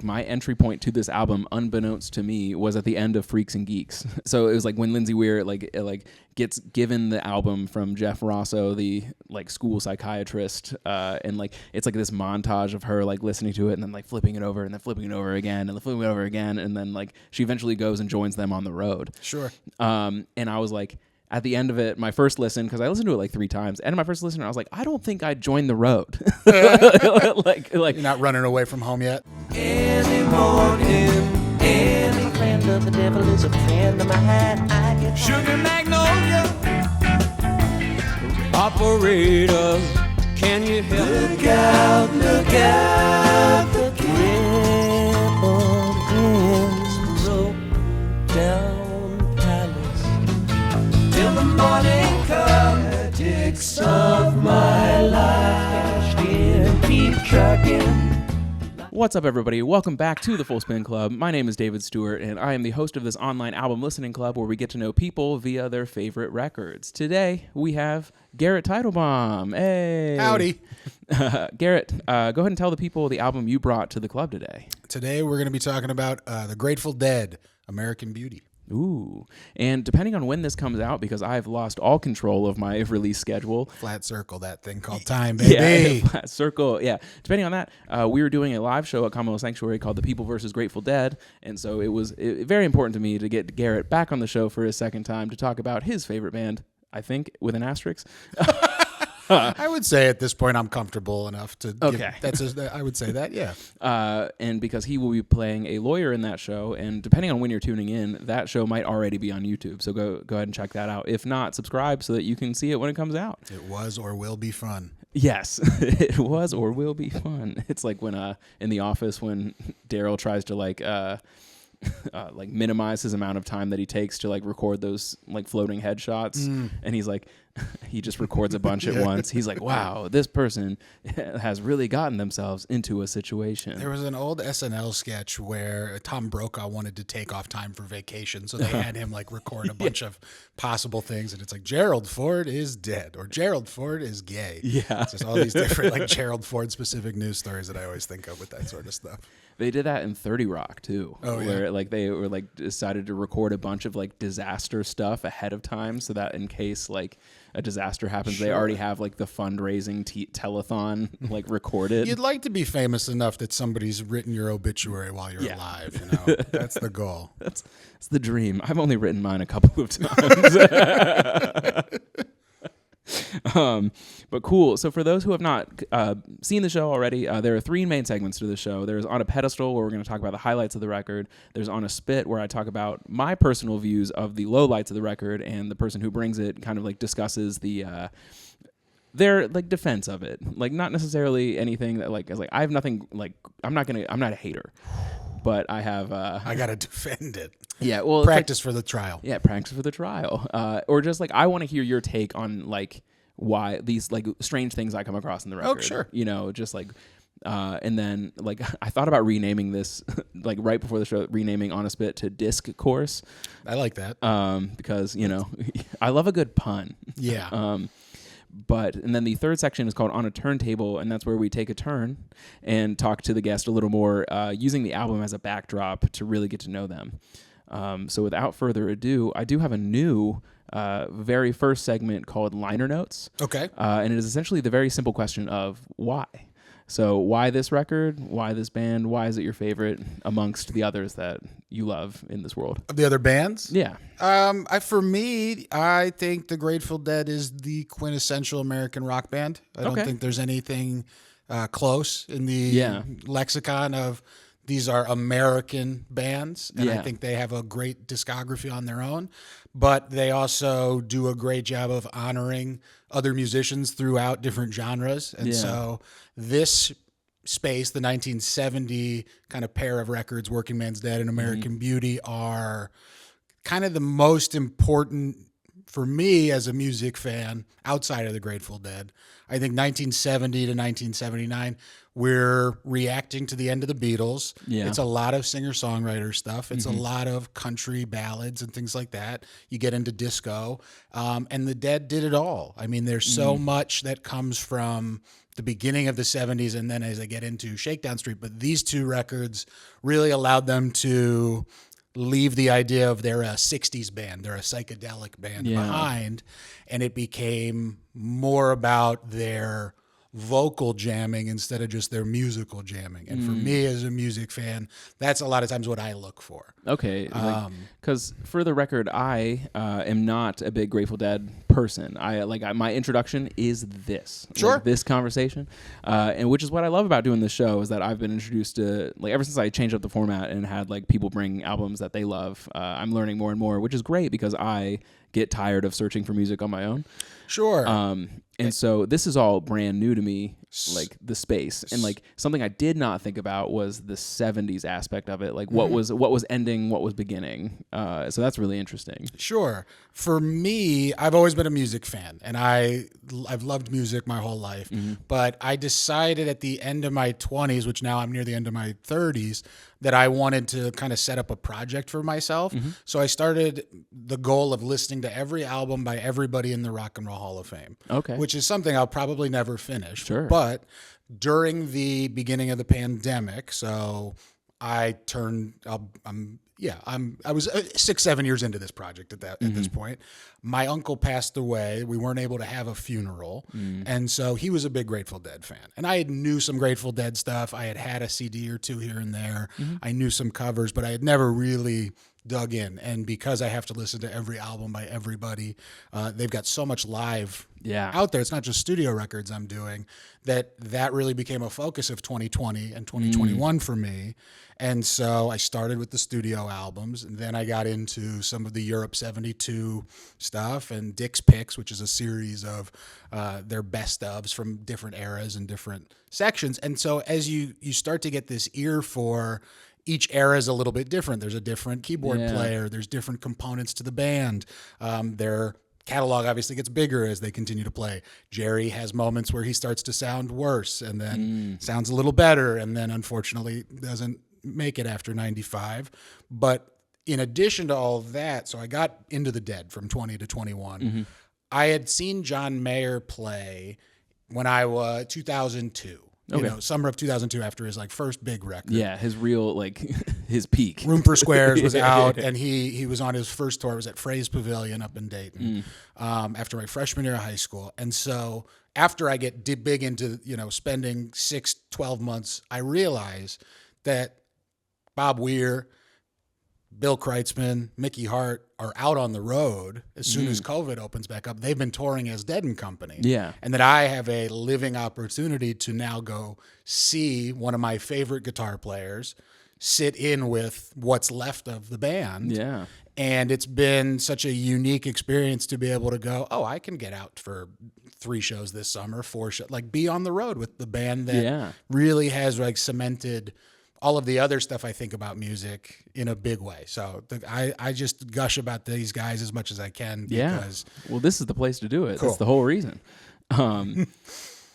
my entry point to this album, unbeknownst to me, was at the end of Freaks and Geeks. So it was like when Lindsay Weir gets given the album from Jeff Rosso, the like school psychiatrist, and like it's like this montage of her like listening to it and then like flipping it over and then flipping it over again and then flipping it over again, and then like she eventually goes and joins them on the road. Sure. And I was like, at the end of it, my first listen, because I listened to it like 3 times, and my first listen, I was like, I don't think I'd join the road. like You're not running away from home yet? Any morning, any friend of the devil is a friend of mine. I get Sugar Magnolia, operator, can you help? Look out, the crippled ends broke down palace. Till the morning politics of my life still keep trucking. What's up, everybody? Welcome back to the Full Spin Club. My name is David Stewart, and I am the host of this online album listening club where we get to know people via their favorite records. Today, we have Garrett Titlebaum. Hey! Howdy. Garrett, go ahead and tell the people the album you brought to the club today. Today, we're going to be talking about the Grateful Dead, American Beauty. Ooh. And depending on when this comes out, because I've lost all control of my release schedule. Flat circle, that thing called time, baby. Yeah, flat circle. Yeah. Depending on that, we were doing a live show at Commonwealth Sanctuary called The People vs. Grateful Dead. And so it was very important to me to get Garrett back on the show for his second time to talk about his favorite band, I think, with an asterisk. I would say at this point I'm comfortable enough to. Okay. I would say that, yeah. And because he will be playing a lawyer in that show, and depending on when you're tuning in, that show might already be on YouTube. So go ahead and check that out. If not, subscribe so that you can see it when it comes out. It was or will be fun. Yes, it was or will be fun. It's like when in The Office when Daryl tries to like minimize his amount of time that he takes to like record those like floating headshots, and he's like, he just records a bunch at once. He's like, wow, this person has really gotten themselves into a situation. There was an old SNL sketch where Tom Brokaw wanted to take off time for vacation, so they had him like record a bunch of possible things, and it's like Gerald Ford is dead or Gerald Ford is gay. Yeah, it's just all these different like Gerald Ford specific news stories that I always think of with that sort of stuff. They did that in 30 Rock too, where like they were like decided to record a bunch of like disaster stuff ahead of time, so that in case like a disaster happens, they already have like the fundraising telethon like recorded. You'd like to be famous enough that somebody's written your obituary while you're alive. You know, that's the goal. That's the dream. I've only written mine a couple of times. But cool. So for those who have not seen the show already, there are 3 main segments to the show. There's On a Pedestal, where we're going to talk about the highlights of the record. There's On a Spit, where I talk about my personal views of the lowlights of the record, and the person who brings it kind of like discusses their like defense of it. Like not necessarily anything that like is like I have nothing like I'm not a hater, but I have I gotta defend it. Yeah, well, practice for the trial. Yeah, practice for the trial. Or just like I want to hear your take on like why these like strange things I come across in the record. Oh, sure. You know, just like and then like I thought about renaming this like right before the show, renaming On a Spit to Disc Course. I like that. Because, you know, I love a good pun. Yeah. And then the third section is called On a Turntable, and that's where we take a turn and talk to the guest a little more, using the album as a backdrop to really get to know them. So without further ado, I do have a new very first segment called Liner Notes. Okay. And it is essentially the very simple question of why. So why this record? Why this band? Why is it your favorite amongst the others that you love in this world? Of the other bands? Yeah. For me, I think the Grateful Dead is the quintessential American rock band. I don't think there's anything close in the lexicon of these are American bands, and I think they have a great discography on their own, but they also do a great job of honoring other musicians throughout different genres. And so this space, the 1970 kind of pair of records, Working Man's Dead and American Beauty, are kind of the most important for me as a music fan outside of the Grateful Dead, I think 1970 to 1979, we're reacting to the end of the Beatles. Yeah. It's a lot of singer-songwriter stuff. It's a lot of country ballads and things like that. You get into disco, and the Dead did it all. I mean, there's so much that comes from the beginning of the 70s and then as I get into Shakedown Street. But these two records really allowed them to leave the idea of they're a 60s band, they're a psychedelic band behind, and it became more about their vocal jamming instead of just their musical jamming. And for me as a music fan, that's a lot of times what I look for. Okay, because for the record, I am not a big Grateful Dead person. My introduction is this, this conversation, and which is what I love about doing this show is that I've been introduced to ever since I changed up the format and had people bring albums that they love. I'm learning more and more, which is great because I get tired of searching for music on my own. Sure. And so this is all brand new to me, the space, and something I did not think about was the 70s aspect of it, what was ending, what was beginning. So that's really interesting. Sure. For me, I've always been a music fan, and I've loved music my whole life. But I decided at the end of my 20s, which now I'm near the end of my 30s, that I wanted to kind of set up a project for myself. So I started the goal of listening to every album by everybody in the Rock and Roll Hall of Fame. Okay. Which is something I'll probably never finish. Sure. But during the beginning of the pandemic, so I was 6-7 years into this project at this point. My uncle passed away. We weren't able to have a funeral. And so he was a big Grateful Dead fan. And I knew some Grateful Dead stuff. I had a CD or two here and there. I knew some covers, but I had never really dug in. And because I have to listen to every album by everybody, they've got so much live out there. It's not just studio records I'm doing. That really became a focus of 2020 and 2021 for me. And so I started with the studio albums, and then I got into some of the Europe 72 stuff and Dick's Picks, which is a series of their best ofs from different eras and different sections. And so as you start to get this ear for each era is a little bit different. There's a different keyboard player. There's different components to the band. Their catalog obviously gets bigger as they continue to play. Jerry has moments where he starts to sound worse and then sounds a little better and then unfortunately doesn't make it after 95. But in addition to all that, so I got into the Dead from 20 to 21. I had seen John Mayer play when I was 2002. Summer of 2002 after his first big record. Yeah, his real his peak. Room for Squares was out, and he was on his first tour. It was at Fraze Pavilion up in Dayton after my freshman year of high school. And so after I get big into spending 6-12 months, I realize that Bob Weir, Bill Kreitzman, Mickey Hart are out on the road as soon as COVID opens back up. They've been touring as Dead and Company. Yeah. And that I have a living opportunity to now go see one of my favorite guitar players sit in with what's left of the band. Yeah. And it's been such a unique experience to be able to go, I can get out for 3 shows this summer, 4 shows, be on the road with the band that really has cemented all of the other stuff I think about music in a big way. So I just gush about these guys as much as I can. Because well, this is the place to do it. Cool. That's the whole reason.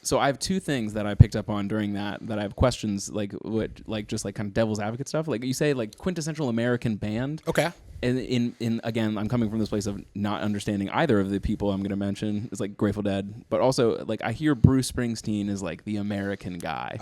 So I have 2 things that I picked up on during that I have questions kind of devil's advocate stuff. You say quintessential American band. Okay. And in again, I'm coming from this place of not understanding either of the people I'm going to mention. It's Grateful Dead, but also I hear Bruce Springsteen is the American guy.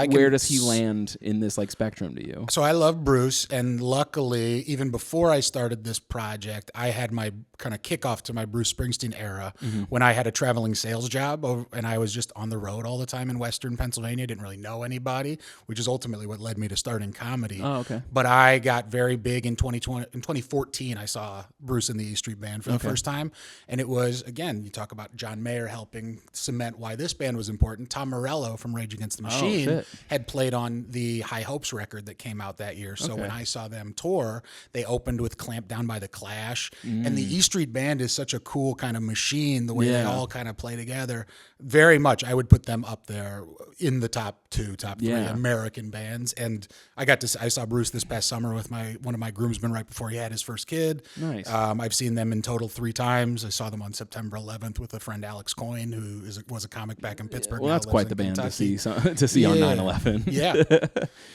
Where does he land in this spectrum to you? So I love Bruce, and luckily, even before I started this project, I had my kind of kickoff to my Bruce Springsteen era when I had a traveling sales job, and I was just on the road all the time in Western Pennsylvania. Didn't really know anybody, which is ultimately what led me to starting comedy. Oh, okay. But I got very big in 2014. I saw Bruce and the E Street Band for the first time, and it was, again, you talk about John Mayer helping cement why this band was important. Tom Morello from Rage Against the Machine had played on the High Hopes record that came out that year. So when I saw them tour, they opened with Clamped Down by the Clash, and the E Street Band is such a cool kind of machine, the way they all kind of play together. Very much, I would put them up there in the top 3 American bands. And I saw Bruce this past summer with one of my groomsmen right before he had his his first kid. Nice. I've seen them in total 3 times. I saw them on September 11th with a friend, Alex Coyne, who was a comic back in Pittsburgh. Well, that's quite the band to see on 9/11. Yeah.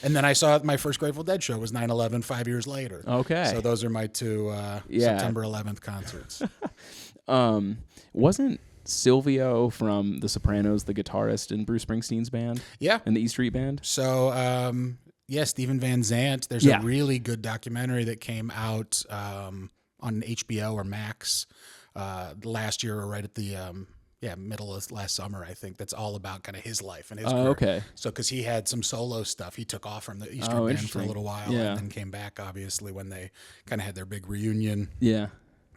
And then I saw my first Grateful Dead show was 9/11 5 years later. Okay. So those are my 2 September 11th concerts. Wasn't Silvio from The Sopranos the guitarist in Bruce Springsteen's band? Yeah. In the E Street Band? So, Steven Van Zandt. There's a really good documentary that came out on HBO or Max last year, or right at the middle of last summer, I think. That's all about kind of his life and his career. Okay. So, because he had some solo stuff, he took off from the E Street Band for a little while, and then came back, obviously, when they kind of had their big reunion. Yeah.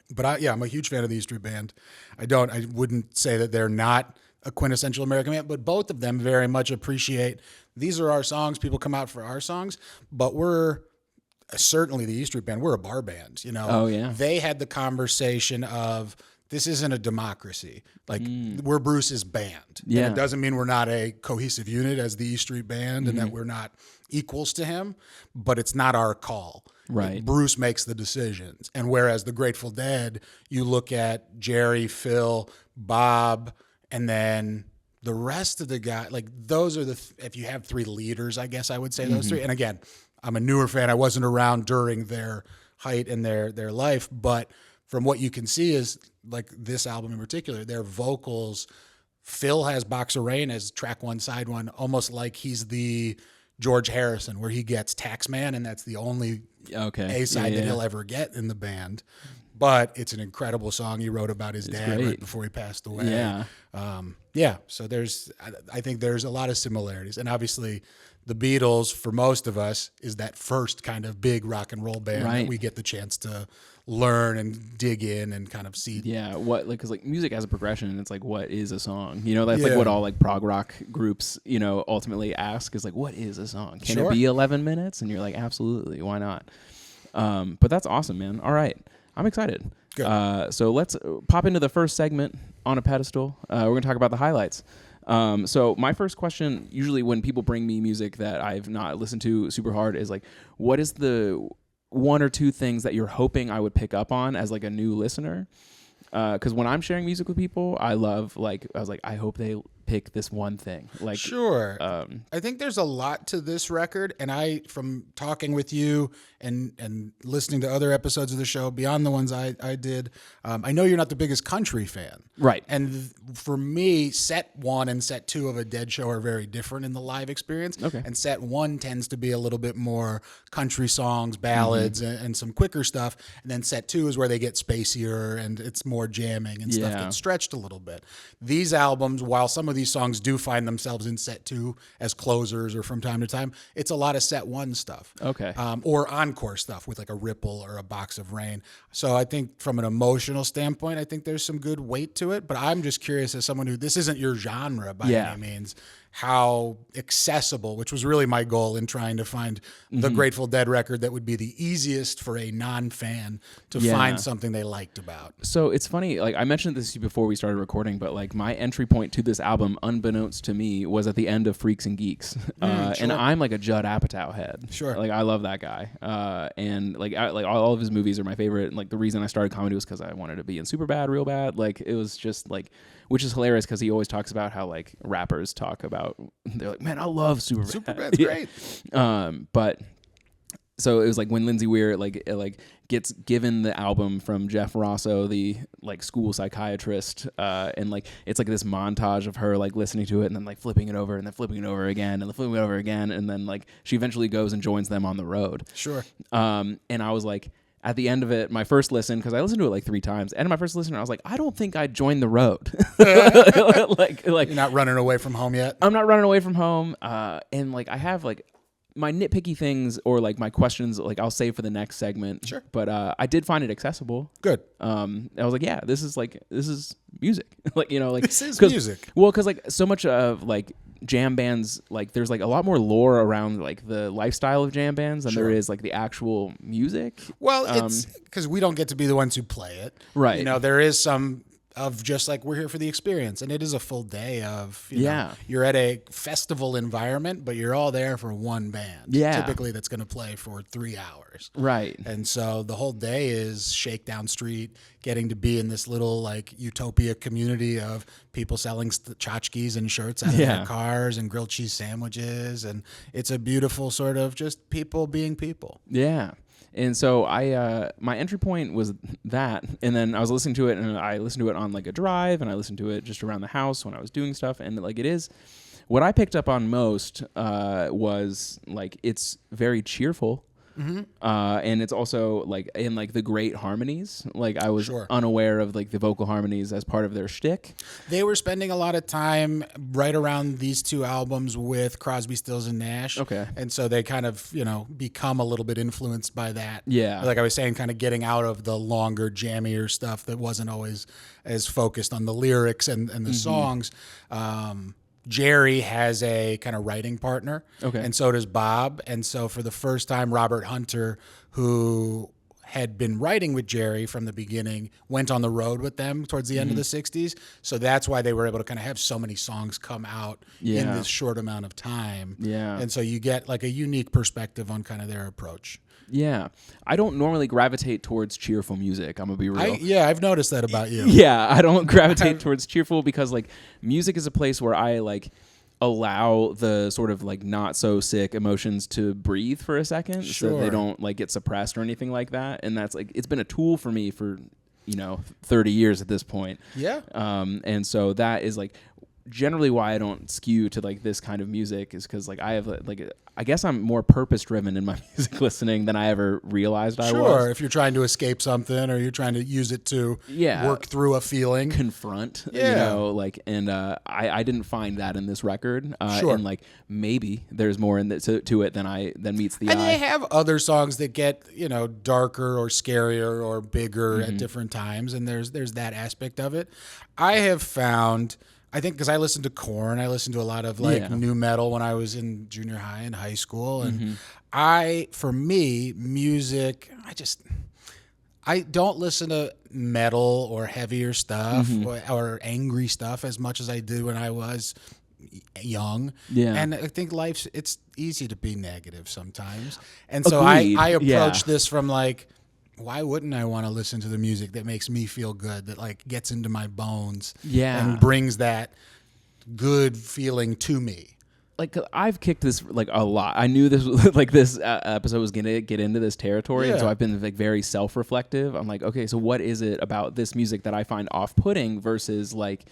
But I'm a huge fan of the E Street Band. I wouldn't say that they're not a quintessential American band, but both of them very much appreciate, these are our songs, people come out for our songs, but we're certainly the E Street Band, we're a bar band, you know. Oh, yeah. They had the conversation of, this isn't a democracy. Like, we're Bruce's band. Yeah. And it doesn't mean we're not a cohesive unit as the E Street Band and that we're not equals to him, but it's not our call. Right. Bruce makes the decisions. And whereas the Grateful Dead, you look at Jerry, Phil, Bob, and then the rest of the guys, like those are if you have 3 leaders, I guess I would say those 3. And again, I'm a newer fan. I wasn't around during their height and their life, but from what you can see is like this album in particular, their vocals, Phil has Box of Rain as track 1, side 1, almost like he's the George Harrison, where he gets Taxman, and that's the only A-side that he'll ever get in the band. But it's an incredible song he wrote about his dad right before he passed away. Yeah. So I think there's a lot of similarities. And obviously the Beatles, for most of us, is that first kind of big rock and roll band that we get the chance to learn and dig in and kind of see. Yeah, because music has a progression, and it's like, what is a song? You know, that's like what all like prog rock groups, you know, ultimately ask is like, what is a song? Can it be 11 minutes? And you're like, absolutely, why not? But that's awesome, man. All right, I'm excited. Good. So let's pop into the first segment on a pedestal. We're gonna talk about the highlights. So my first question, usually when people bring me music that I've not listened to super hard, is like, what is the 1 or 2 things that you're hoping I would pick up on as like a new listener? Because when I'm sharing music with people, I was like, I hope they pick this one thing. Like, sure. I think there's a lot to this record, and from talking with you and listening to other episodes of the show beyond the ones I did, I know you're not the biggest country fan, right? And for me, set 1 and set 2 of a Dead show are very different in the live experience. Okay. And set 1 tends to be a little bit more country songs, ballads, and some quicker stuff, and then set 2 is where they get spacier and it's more jamming and stuff gets stretched a little bit. These albums, while some of these songs do find themselves in set 2 as closers or from time to time, it's a lot of set 1 stuff. Okay. Or encore stuff with like a Ripple or a Box of Rain. So I think from an emotional standpoint, I think there's some good weight to it, but I'm just curious as someone who, this isn't your genre by any means, how accessible, which was really my goal in trying to find the Grateful Dead record that would be the easiest for a non-fan to find something they liked about. So it's funny, like I mentioned this before we started recording, but like my entry point to this album, unbeknownst to me, was at the end of Freaks and Geeks. And I'm like a Judd Apatow head. Sure. Like I love that guy. And like all of his movies are my favorite. And like the reason I started comedy was because I wanted to be in Superbad real bad. Like it was just like, which is hilarious because he always talks about how like rappers talk about, they're like, man, I love Superbad. Superbad's great. But so it was like when Lindsay Weir like gets given the album from Jeff Rosso, the like school psychiatrist, and like it's like this montage of her like listening to it and then like flipping it over and then flipping it over again and then flipping it over again, and then like she eventually goes and joins them on the road. Sure. And I was like, at the end of it, my first listen, because I listened to it like 3 times, and my first listen, I was like, I don't think I'd join the road. like you're not running away from home yet? I'm not running away from home. And like I have like my nitpicky things or like my questions, like I'll save for the next segment. Sure. But I did find it accessible. Good. I was like, yeah, this is music. Like, you know, like this is music. Well, because like so much of like jam bands, like there's like a lot more lore around like the lifestyle of jam bands than there is like the actual music. Well, it's because we don't get to be the ones who play it. Right. You know, there is some of just like we're here for the experience, and it is a full day of you know, you're at a festival environment, but you're all there for one band. Typically that's going to play for 3 hours. Right. And so the whole day is Shakedown Street, getting to be in this little like utopia community of people selling tchotchkes and shirts out of their cars and grilled cheese sandwiches, and it's a beautiful sort of just people being people. Yeah. And so my entry point was that, and then I was listening to it, and I listened to it on like a drive, and I listened to it just around the house when I was doing stuff, and like it is, what I picked up on most was like it's very cheerful. And it's also like in like the great harmonies. Like I was unaware of like the vocal harmonies as part of their shtick. They were spending a lot of time right around these two albums with Crosby, Stills and Nash. Okay. And so they kind of, you know, become a little bit influenced by that. Yeah. Like I was saying, kind of getting out of the longer, jammier stuff that wasn't always as focused on the lyrics and the songs. Jerry has a kind of writing partner, and so does Bob. And so for the first time, Robert Hunter, who had been writing with Jerry from the beginning, went on the road with them towards the end of the 60s. So that's why they were able to kind of have so many songs come out in this short amount of time. Yeah. And so you get like a unique perspective on kind of their approach. Yeah. I don't normally gravitate towards cheerful music. I'm going to be real. I've noticed that about you. Yeah. I don't gravitate towards cheerful because like music is a place where I like allow the sort of like not so sick emotions to breathe for a second so they don't like get suppressed or anything like that. And that's like, it's been a tool for me for, 30 years at this point. Yeah. And so that is like generally why I don't skew to like this kind of music is because like I have like I guess I'm more purpose driven in my music listening than I ever realized I was. Sure, if you're trying to escape something or you're trying to use it to work through a feeling, confront. And I didn't find that in this record. And like maybe there's more in to it than meets the eye. And they have other songs that get darker or scarier or bigger at different times, and there's that aspect of it. I have found. I think because I listened to Korn, I listened to a lot of new metal when I was in junior high and high school, and for me, music, I don't listen to metal or heavier stuff or angry stuff as much as I did when I was young. Yeah. And I think it's easy to be negative sometimes, and so I approach this from like, why wouldn't I want to listen to the music that makes me feel good, that like gets into my bones and brings that good feeling to me? Like I've kicked this like a lot. I knew this like this episode was going to get into this territory. And so I've been like very self-reflective. I'm like, okay, so what is it about this music that I find off-putting versus like,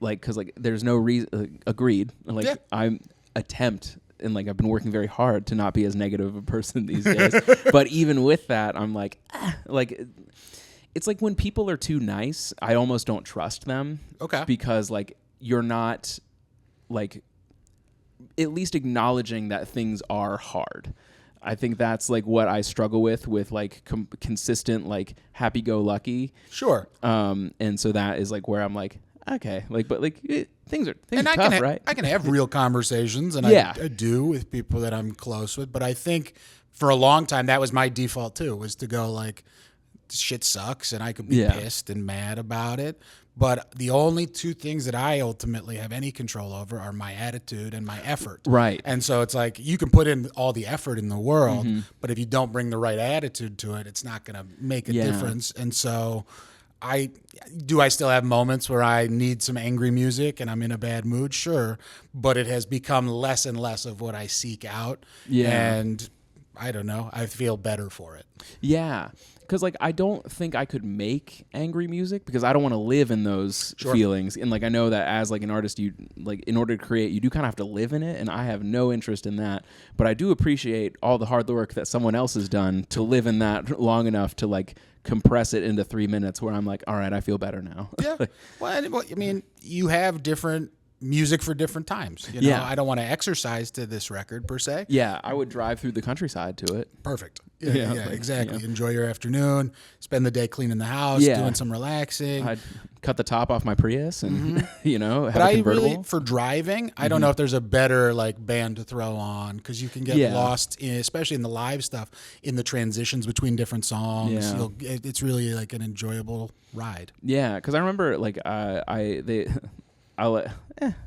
cause like there's no reason, agreed. Like I attempt and like I've been working very hard to not be as negative a person these days. But even with that, I'm like, it's like when people are too nice, I almost don't trust them. Okay. Because like you're not like at least acknowledging that things are hard. I think that's like what I struggle with like consistent like happy-go-lucky. Sure. And so that is like where I'm like, okay, like, but like things are tough, right? I can have real conversations, and I do with people that I'm close with. But I think for a long time that was my default too, was to go like, shit sucks, and I could be pissed and mad about it. But the only two things that I ultimately have any control over are my attitude and my effort. Right. And so it's like you can put in all the effort in the world, but if you don't bring the right attitude to it, it's not going to make a difference. And so I still have moments where I need some angry music and I'm in a bad mood, sure, but it has become less and less of what I seek out. Yeah. And I don't know, I feel better for it. Yeah. Because like I don't think I could make angry music because I don't want to live in those feelings. And like I know that as like an artist, you like in order to create, you do kind of have to live in it, and I have no interest in that. But I do appreciate all the hard work that someone else has done to live in that long enough to like compress it into 3 minutes where I'm like, all right, I feel better now. Yeah. Well, I mean, you have different music for different times. You know, I don't want to exercise to this record per se. Yeah, I would drive through the countryside to it. Perfect. Yeah, exactly. Yeah. Enjoy your afternoon. Spend the day cleaning the house, doing some relaxing. I'd cut the top off my Prius and you know, have but a convertible. Really, for driving, I don't know if there's a better like band to throw on because you can get lost, especially in the live stuff, in the transitions between different songs. Yeah. It's really like an enjoyable ride. Yeah, because I remember like all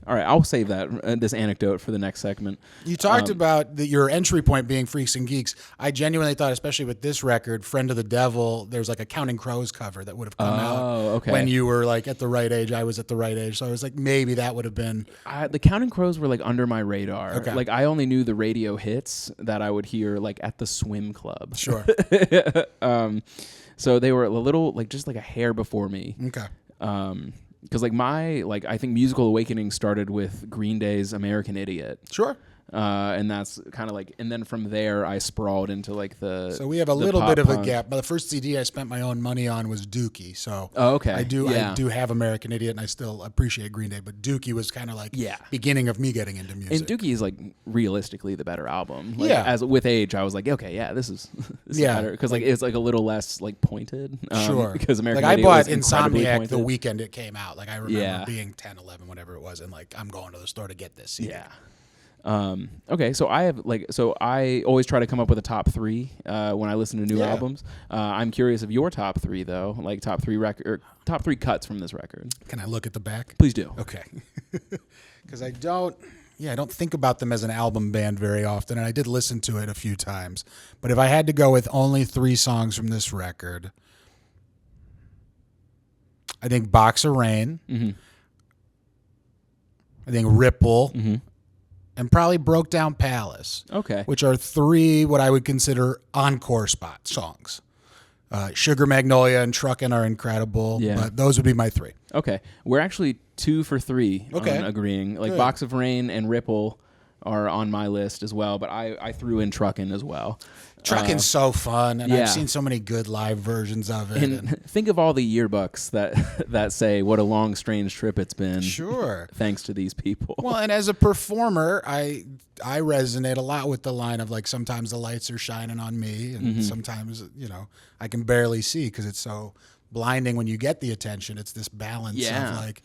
right, I'll save that this anecdote for the next segment. You talked about your entry point being Freaks and Geeks. I genuinely thought, especially with this record, Friend of the Devil, there's like a Counting Crows cover that would have come out when you were like at the right age. I was at the right age. So I was like, maybe that would have been... the Counting Crows were like under my radar. Okay. Like I only knew the radio hits that I would hear like at the swim club. Sure. So they were a little like just like a hair before me. Okay. Because I think musical awakening started with Green Day's American Idiot. Sure. And that's kind of like, and then from there I sprawled into like the. So we have a little bit of a gap. But the first CD I spent my own money on was Dookie. So I do have American Idiot, and I still appreciate Green Day. But Dookie was kind of like beginning of me getting into music. And Dookie is like realistically the better album. Like, as with age, I was like, okay, this is better because like it's like a little less like pointed. Sure. Because American like Idiot I bought was Insomniac pointed. The weekend it came out. Like I remember being 10, 11, whatever it was, and like I'm going to the store to get this CD. Yeah. Okay, so I always try to come up with a top three when I listen to new albums. I'm curious of your top three though, like top three cuts from this record. Can I look at the back? Please do. Okay, because I don't think about them as an album band very often, and I did listen to it a few times. But if I had to go with only 3 songs from this record, I think Box of Rain. Mm-hmm. I think Ripple. Mm-hmm. And probably Broke Down Palace. Okay. Which are 3 what I would consider encore spot songs. Sugar Magnolia and Truckin' are incredible. Yeah. But those would be my 3. Okay. We're actually 2 for 3 on agreeing. Like Box of Rain and Ripple are on my list as well, but I threw in Truckin' as well. Truckin's so fun, and I've seen so many good live versions of it. And think of all the yearbooks that say what a long, strange trip it's been. Sure. Thanks to these people. Well, and as a performer, I resonate a lot with the line of like, sometimes the lights are shining on me, and sometimes, I can barely see because it's so blinding when you get the attention. It's this balance of like,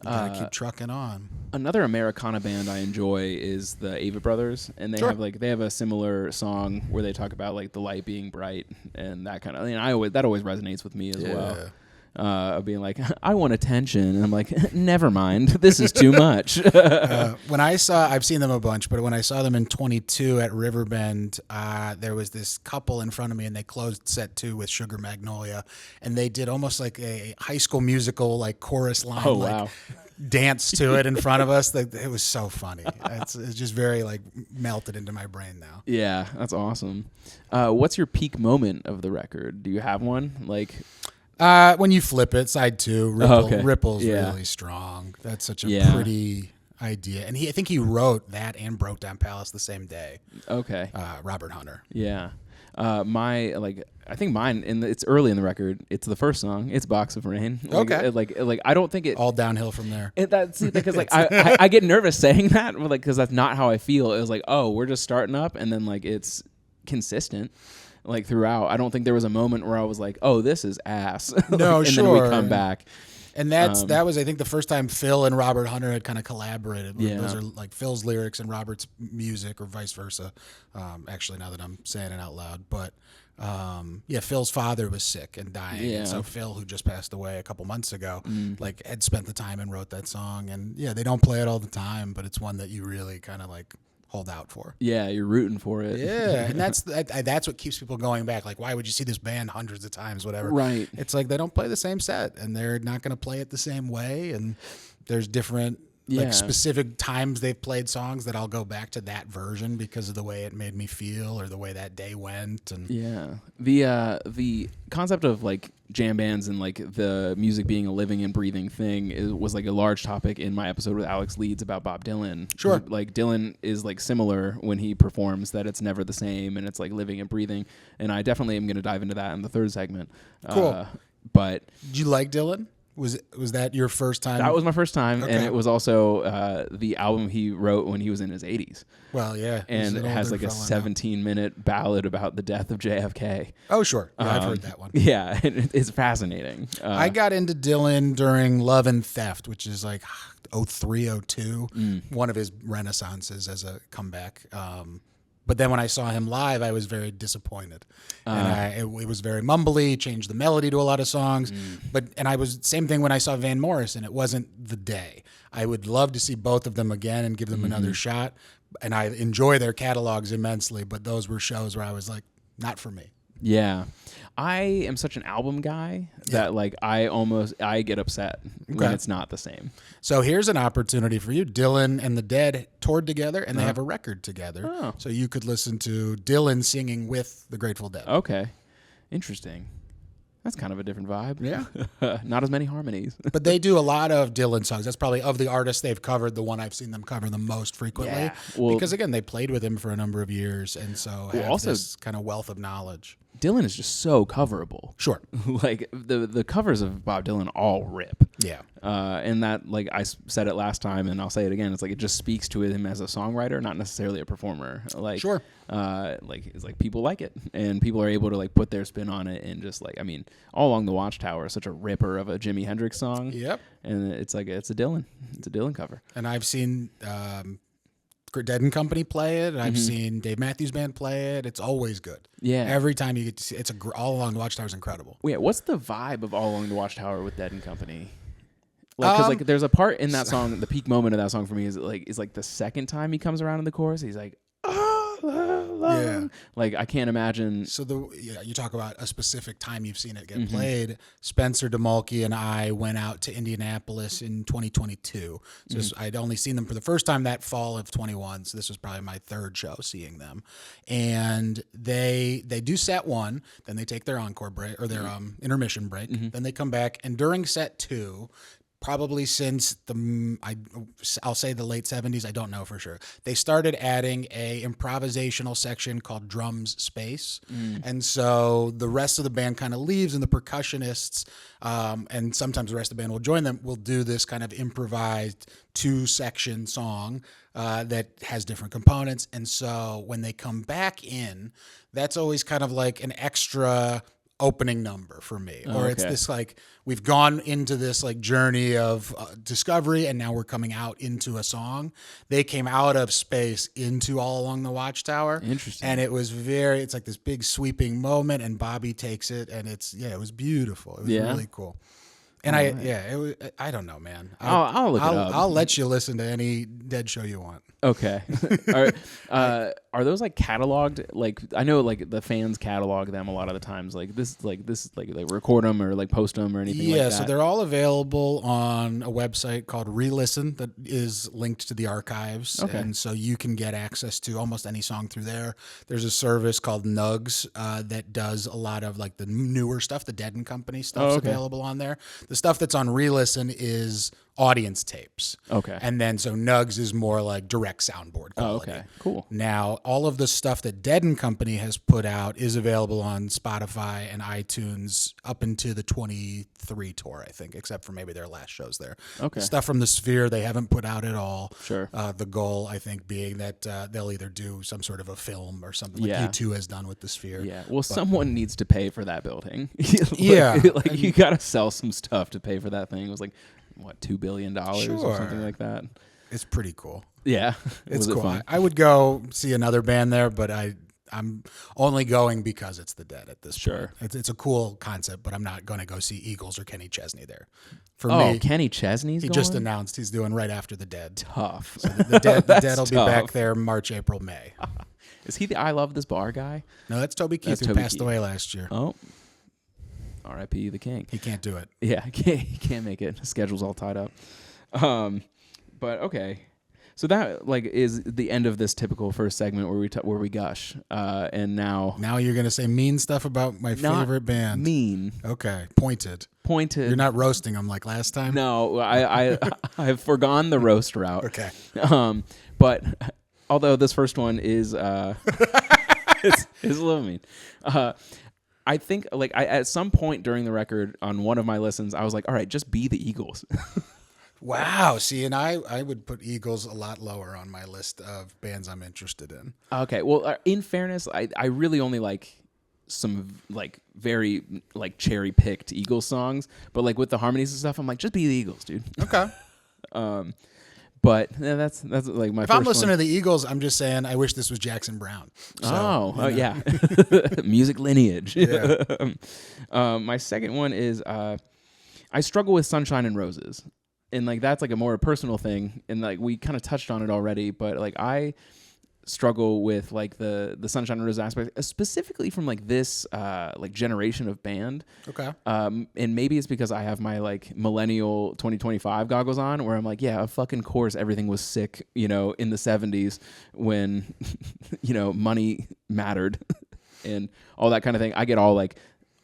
you gotta keep trucking on. Another Americana band I enjoy is the Ava Brothers, and they have a similar song where they talk about like the light being bright and that kind of. That always resonates with me as well. Of being like, I want attention, and I'm like, never mind, this is too much. I've seen them a bunch, but when I saw them in 22 at Riverbend, there was this couple in front of me, and they closed set 2 with Sugar Magnolia, and they did almost like a High School Musical like chorus line, dance to it in front of us. It was so funny. It's just very like melted into my brain now. Yeah, that's awesome. What's your peak moment of the record? Do you have one? Like. When you flip it, side 2, Ripple's really strong. That's such a pretty idea. And I think he wrote that and Broke Down Palace the same day. Okay. Robert Hunter. Yeah. I think mine, it's early in the record. It's the first song. It's Box of Rain. Like I don't think it all downhill from there. That's because like I get nervous saying that, like because that's not how I feel. It was like, oh, we're just starting up, and then like it's consistent. Like throughout, I don't think there was a moment where I was like, "Oh, this is ass." No, and sure. then we come back, and that was I think the first time Phil and Robert Hunter had kind of collaborated. Yeah. Those are like Phil's lyrics and Robert's music, or vice versa. Actually, now that I'm saying it out loud, but Phil's father was sick and dying, and so Phil, who just passed away a couple months ago, like had spent the time and wrote that song. And they don't play it all the time, but it's one that you really kind of like hold out for. Yeah, you're rooting for it. Yeah, and that's what keeps people going back. Like, why would you see this band hundreds of times, whatever? Right. It's like they don't play the same set, and they're not going to play it the same way, and there's different like specific times they've played songs that I'll go back to that version because of the way it made me feel or the way that day went. And the concept of like jam bands and like the music being a living and breathing thing was like a large topic in my episode with Alex Leeds about Bob Dylan. Sure. Like Dylan is like similar when he performs, that it's never the same and it's like living and breathing. And I definitely am going to dive into that in the third segment. Cool. But did you like Dylan? Was that your first time? That was my first time, and it was also the album he wrote when he was in his 80s. Well, yeah. And it has like a 17-minute ballad about the death of JFK. Oh, sure. Yeah, I've heard that one. Yeah, it's fascinating. I got into Dylan during Love and Theft, which is like 03, 02, one of his renaissances as a comeback. But then when I saw him live, I was very disappointed, and it was very mumbly. Changed the melody to a lot of songs, and I was same thing when I saw Van Morrison. It wasn't the day. I would love to see both of them again and give them another shot, and I enjoy their catalogs immensely. But those were shows where I was like, not for me. Yeah. I am such an album guy that like I get upset when it's not the same. So here's an opportunity for you. Dylan and the Dead toured together, and they have a record together. Oh. So you could listen to Dylan singing with the Grateful Dead. Okay. Interesting. That's kind of a different vibe. Yeah. Not as many harmonies. But they do a lot of Dylan songs. That's probably, of the artists they've covered, the one I've seen them cover the most frequently. Yeah. Well, because, again, they played with him for a number of years, and so have this kind of wealth of knowledge. Dylan is just so coverable. Sure. Like, the covers of Bob Dylan all rip. Yeah. And that, like, I said it last time, and I'll say it again, it's like it just speaks to him as a songwriter, not necessarily a performer. Like, sure. Like, it's like people like it, and people are able to, like, put their spin on it, and just, like, I mean, All Along the Watchtower is such a ripper of a Jimi Hendrix song. Yep. And it's like, it's a Dylan cover. And I've seen Dead and Company play it. I've seen Dave Matthews Band play it. It's always good. Yeah. Every time you get to see it's All Along the Watchtower is incredible. Yeah. What's the vibe of All Along the Watchtower with Dead and Company? Like, because like there's a part in that song, the peak moment of that song for me is like the second time he comes around in the chorus, he's like, yeah. Like, I can't imagine. So you talk about a specific time you've seen it get played. Spencer DeMulkey and I went out to Indianapolis in 2022. So I'd only seen them for the first time that fall of 21. So this was probably my third show seeing them. And they do set one, then they take their encore break or their intermission break. Then they come back, and during set two, probably since I'll say the late 70s, I don't know for sure, they started adding a improvisational section called drums space. And so the rest of the band kind of leaves, and the percussionists, and sometimes the rest of the band will join them, will do this kind of improvised 2-section song that has different components. And so when they come back in, that's always kind of like an extra opening number for me, or it's this like we've gone into this like journey of discovery, and now we're coming out into a song. They came out of space into All Along the Watchtower. Interesting. And it was it's like this big sweeping moment, and Bobby takes it, and it was beautiful. It was really cool. And I don't know, man. I'll look it up. I'll let you listen to any Dead show you want. Okay. Are those like cataloged? Like, I know like the fans catalog them a lot of the times. Like they record them or like post them or anything like that. Yeah, so they're all available on a website called Re-Listen that is linked to the archives. Okay. And so you can get access to almost any song through there. There's a service called Nugs that does a lot of like the newer stuff. The Dead and Company stuff's available on there. The stuff that's on Re-Listen is audience tapes. Okay. And then so Nugs is more like direct soundboard quality. Okay. Cool. Now, all of the stuff that Dead and Company has put out is available on Spotify and iTunes up into the 23 tour, I think, except for maybe their last shows there. Okay. The stuff from the Sphere they haven't put out at all. Sure. The goal, I think, being that they'll either do some sort of a film or something like U2 has done with the Sphere. Yeah. Well, someone needs to pay for that building. Like you got to sell some stuff to pay for that thing. It was like, what, $2 billion or something like that? It's pretty cool. Yeah. It's cool. Fun? I would go see another band there, but I'm only going because it's the Dead at this point. It's a cool concept, but I'm not going to go see Eagles or Kenny Chesney there. For me, Kenny Chesney's he going? just announced he's doing right after the Dead. Tough. So the Dead will be back there March, April, May. Is he the I Love This Bar guy? No, that's Toby Keith, who passed away last year. Oh. R.I.P. the King. He can't do it. Yeah, he can't make it. His schedule's all tied up. But okay, so that like is the end of this typical first segment where we gush. And now you're gonna say mean stuff about my favorite band. Mean. Okay, pointed. You're not roasting them like last time. No, I've forgone the roast route. Okay. But although this first one is it's a little mean. I think like at some point during the record on one of my listens, I was like, all right, just be the Eagles. Wow. See, and I would put Eagles a lot lower on my list of bands I'm interested in. Okay. Well, in fairness, I really only like some like very like cherry picked Eagles songs, but like with the harmonies and stuff, I'm like, just be the Eagles, dude. Okay. But that's like my. If I'm listening to the Eagles, I'm just saying I wish this was Jackson Brown. So, yeah, music lineage. Yeah. My second one is I struggle with Sunshine and Roses, and like that's like a more personal thing, and like we kind of touched on it already, but like I struggle with like the Sunshine and Roses aspect, specifically from like this like generation of band. Okay. And maybe it's because I have my like millennial 2025 goggles on, where I'm like, yeah, of fucking course everything was sick, you know, in the 70s when you know money mattered and all that kind of thing. I get all like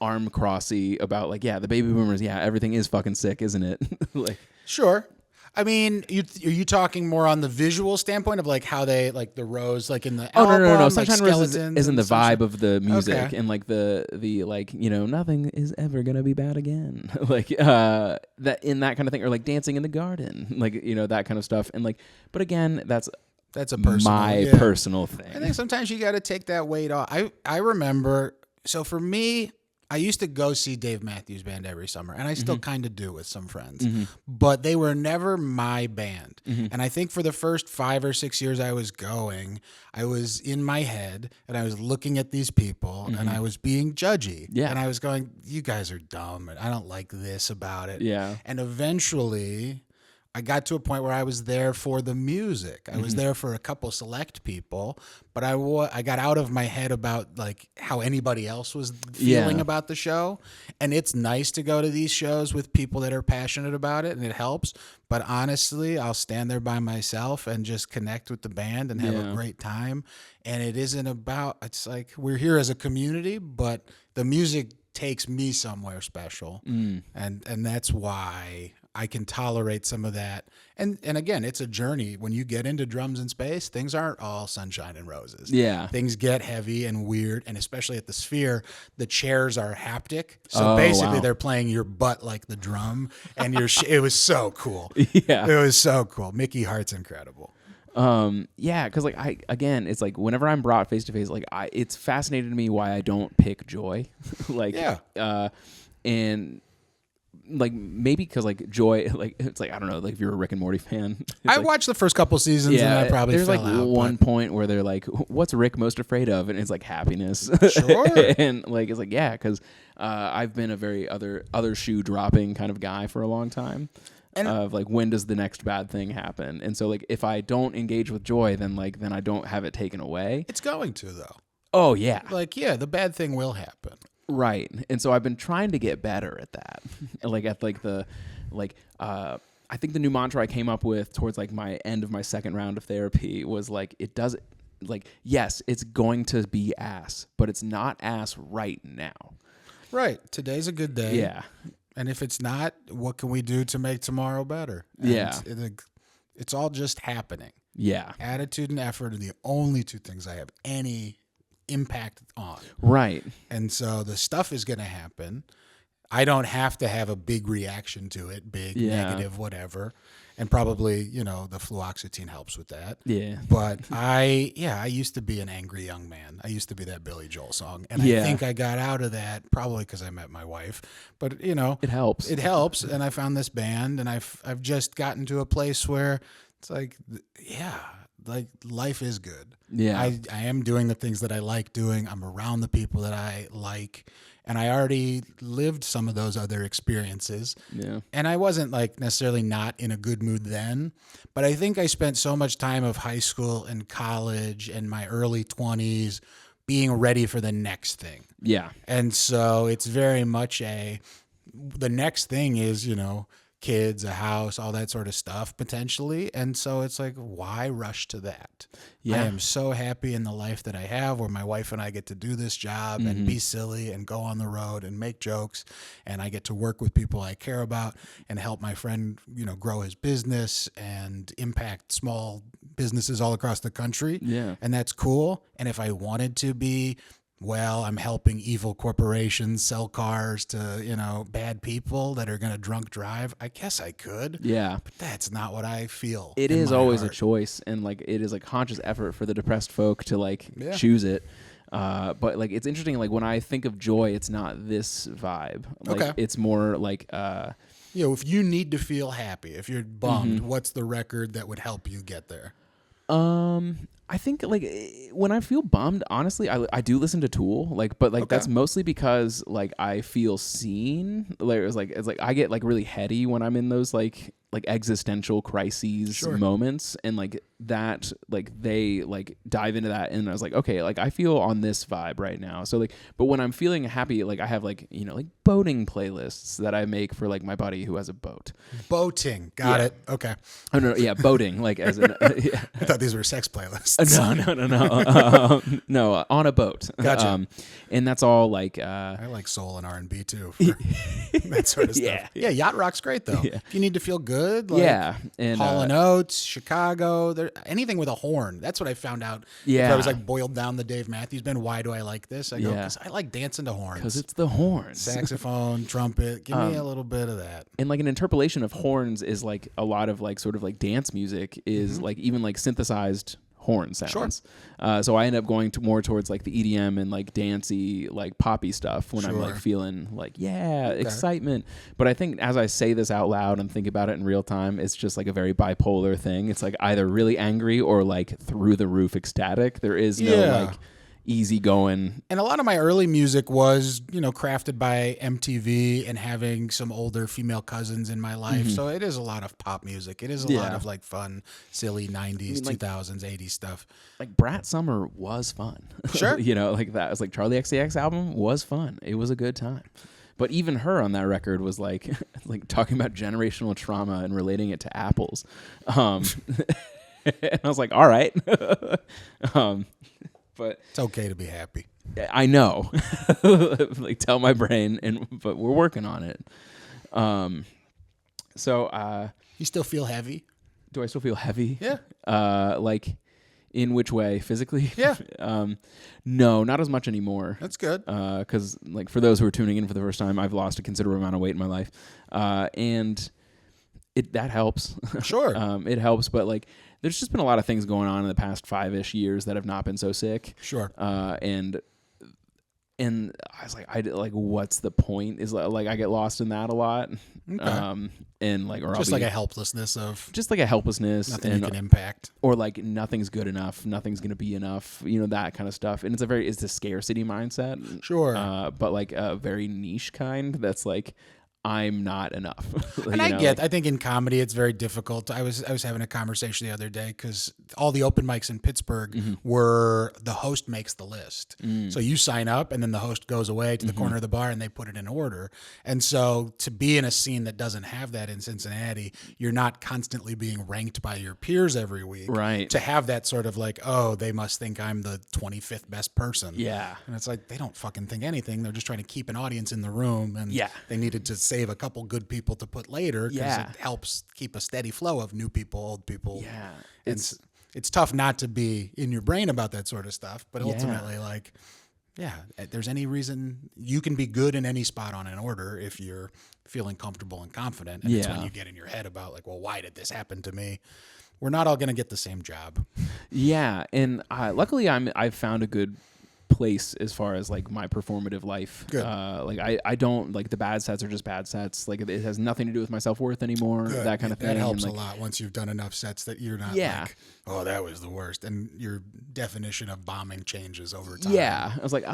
arm crossy about like, yeah, the baby boomers, yeah, everything is fucking sick, isn't it? Like, sure. I mean, are you talking more on the visual standpoint of like how they like the rose, like in the album? No. Like Sunshine Roses isn't the Sunshine? vibe of the music, Okay. and like the like, you know, nothing is ever gonna be bad again, like that in that kind of thing, or like Dancing in the Garden, like, you know, that kind of stuff, and like, but again, that's a personal, personal thing. I think sometimes you got to take that weight off. I remember. So for me, I used to go see Dave Matthews Band every summer, and I still kind of do with some friends, but they were never my band. And I think for the first 5 or 6 years I was going, I was in my head and I was looking at these people and I was being judgy. Yeah. And I was going, you guys are dumb and I don't like this about it. Yeah. And eventually I got to a point where I was there for the music. I was there for a couple select people, but I got out of my head about like how anybody else was feeling about the show. And it's nice to go to these shows with people that are passionate about it, and it helps. But honestly, I'll stand there by myself and just connect with the band and have a great time. And it isn't about, it's like we're here as a community, but the music takes me somewhere special. And that's why I can tolerate some of that. And again, it's a journey. When you get into drums and space, things aren't all sunshine and roses. Yeah. Things get heavy and weird, and especially at the Sphere, the chairs are haptic. So basically they're playing your butt like the drum, and it was so cool. Yeah. It was so cool. Mickey Hart's incredible. Yeah, because like it's like whenever I'm brought face to face, like it's fascinated me why I don't pick Joy, like and like maybe because like Joy, like it's like I don't know, like if you're a Rick and Morty fan, I like, watched the first couple seasons and I probably there's fell like out, one point where they're like, "What's Rick most afraid of?" And it's like happiness. Sure. And like it's like because I've been a very other shoe dropping kind of guy for a long time. And of like when does the next bad thing happen? And so like if I don't engage with Joy, then I don't have it taken away. It's going to though. Oh yeah. Like the bad thing will happen. Right. And so I've been trying to get better at that. Like at like the I think the new mantra I came up with towards like my end of my second round of therapy was like it does like yes, it's going to be ass, but it's not ass right now. Right. Today's a good day. Yeah. And if it's not, what can we do to make tomorrow better? And it's all just happening. Yeah. Attitude and effort are the only two things I have any impact on. Right. And so the stuff is going to happen. I don't have to have a big reaction to it, negative, whatever. And probably, the fluoxetine helps with that. Yeah. But I used to be an angry young man. I used to be that Billy Joel song. And I think I got out of that probably because I met my wife. But, it helps. It helps. And I found this band, and I've just gotten to a place where it's like, like life is good. Yeah. I am doing the things that I like doing. I'm around the people that I like. And I already lived some of those other experiences. Yeah. And I wasn't like necessarily not in a good mood then, but I think I spent so much time of high school and college and my early 20s being ready for the next thing. Yeah. And so it's very much the next thing is, kids, a house, all that sort of stuff potentially. And so it's like, why rush to that? Yeah. I am so happy in the life that I have where my wife and I get to do this job and be silly and go on the road and make jokes. And I get to work with people I care about and help my friend, grow his business and impact small businesses all across the country. Yeah. And that's cool. And if I wanted to be well, I'm helping evil corporations sell cars to, bad people that are going to drunk drive. I guess I could. Yeah. But that's not what I feel. It is always a choice, and like it is a conscious effort for the depressed folk to like choose it. But like it's interesting, like when I think of joy, it's not this vibe. Like it's more like if you need to feel happy, if you're bummed, what's the record that would help you get there? I think like when I feel bummed, honestly, I do listen to Tool, but that's mostly because like I feel seen. Like it's like I get like really heady when I'm in those like existential crises moments, and like that like they like dive into that, and I was like, okay, like I feel on this vibe right now. So like, but when I'm feeling happy, like I have like like boating playlists that I make for like my buddy who has a boat. Boating, got it. Okay. Oh no, yeah, boating, like as in. I thought these were sex playlists. No. No, on a boat. Gotcha. And that's all like. I like soul and R&B too. For that sort of stuff. Yeah, yacht rock's great though. Yeah. If you need to feel good, like and Hall & Oates, Chicago, anything with a horn. That's what I found out. Yeah, I was like boiled down the Dave Matthews Band. Why do I like this? I go because I like dancing to horns. Because it's the horns, saxophone, trumpet. Give me a little bit of that. And like an interpolation of horns is like a lot of like sort of like dance music is like even like synthesized horn sounds. So I end up going more towards like the EDM and like dancey, like poppy stuff when I'm like feeling like, excitement. But I think as I say this out loud and think about it in real time, it's just like a very bipolar thing. It's like either really angry or like through the roof ecstatic. There is no like easy going. And a lot of my early music was, crafted by MTV and having some older female cousins in my life. So it is a lot of pop music. It is a lot of like fun, silly 90s, 2000s, 80s stuff. Like Brat Summer was fun. Sure. Like that. It was like Charlie XCX album was fun. It was a good time. But even her on that record was like like talking about generational trauma and relating it to apples. And I was like, all right. But it's okay to be happy. I know. Like tell my brain, but we're working on it. So you still feel heavy? Do I still feel heavy? Yeah. Like in which way? Physically? Yeah. No, not as much anymore. That's good. Because like for those who are tuning in for the first time, I've lost a considerable amount of weight in my life, and that helps. Sure. It helps, but like. There's just been a lot of things going on in the past 5-ish years that have not been so sick. Sure. And I was like, what's the point? Is like I get lost in that a lot. Okay. And like, or just like a helplessness of. Just like a helplessness. Nothing you can impact. Or like nothing's good enough. Nothing's gonna be enough. that kind of stuff. And it's a scarcity mindset. Sure. But like a very niche kind. That's like. I'm not enough. And I think in comedy it's very difficult. I was having a conversation the other day because all the open mics in Pittsburgh were the host makes the list. So you sign up and then the host goes away to the corner of the bar and they put it in order. And so to be in a scene that doesn't have that in Cincinnati, you're not constantly being ranked by your peers every week. Right. To have that sort of like, oh, they must think I'm the 25th best person. Yeah. And it's like, they don't fucking think anything. They're just trying to keep an audience in the room. And they needed to save a couple good people to put later because it helps keep a steady flow of new people, old people. Yeah. It's tough not to be in your brain about that sort of stuff, but ultimately if there's any reason you can be good in any spot on an order if you're feeling comfortable and confident. And it's when you get in your head about like, well, why did this happen to me? We're not all going to get the same job. Yeah. And luckily I've found a good place as far as like my performative life. Good. Like I don't like the bad sets are just bad sets. Like it has nothing to do with my self-worth anymore. Good. That kind of thing. That helps and a lot once you've done enough sets that you're not like, oh, that was the worst. And your definition of bombing changes over time. Yeah. I was like,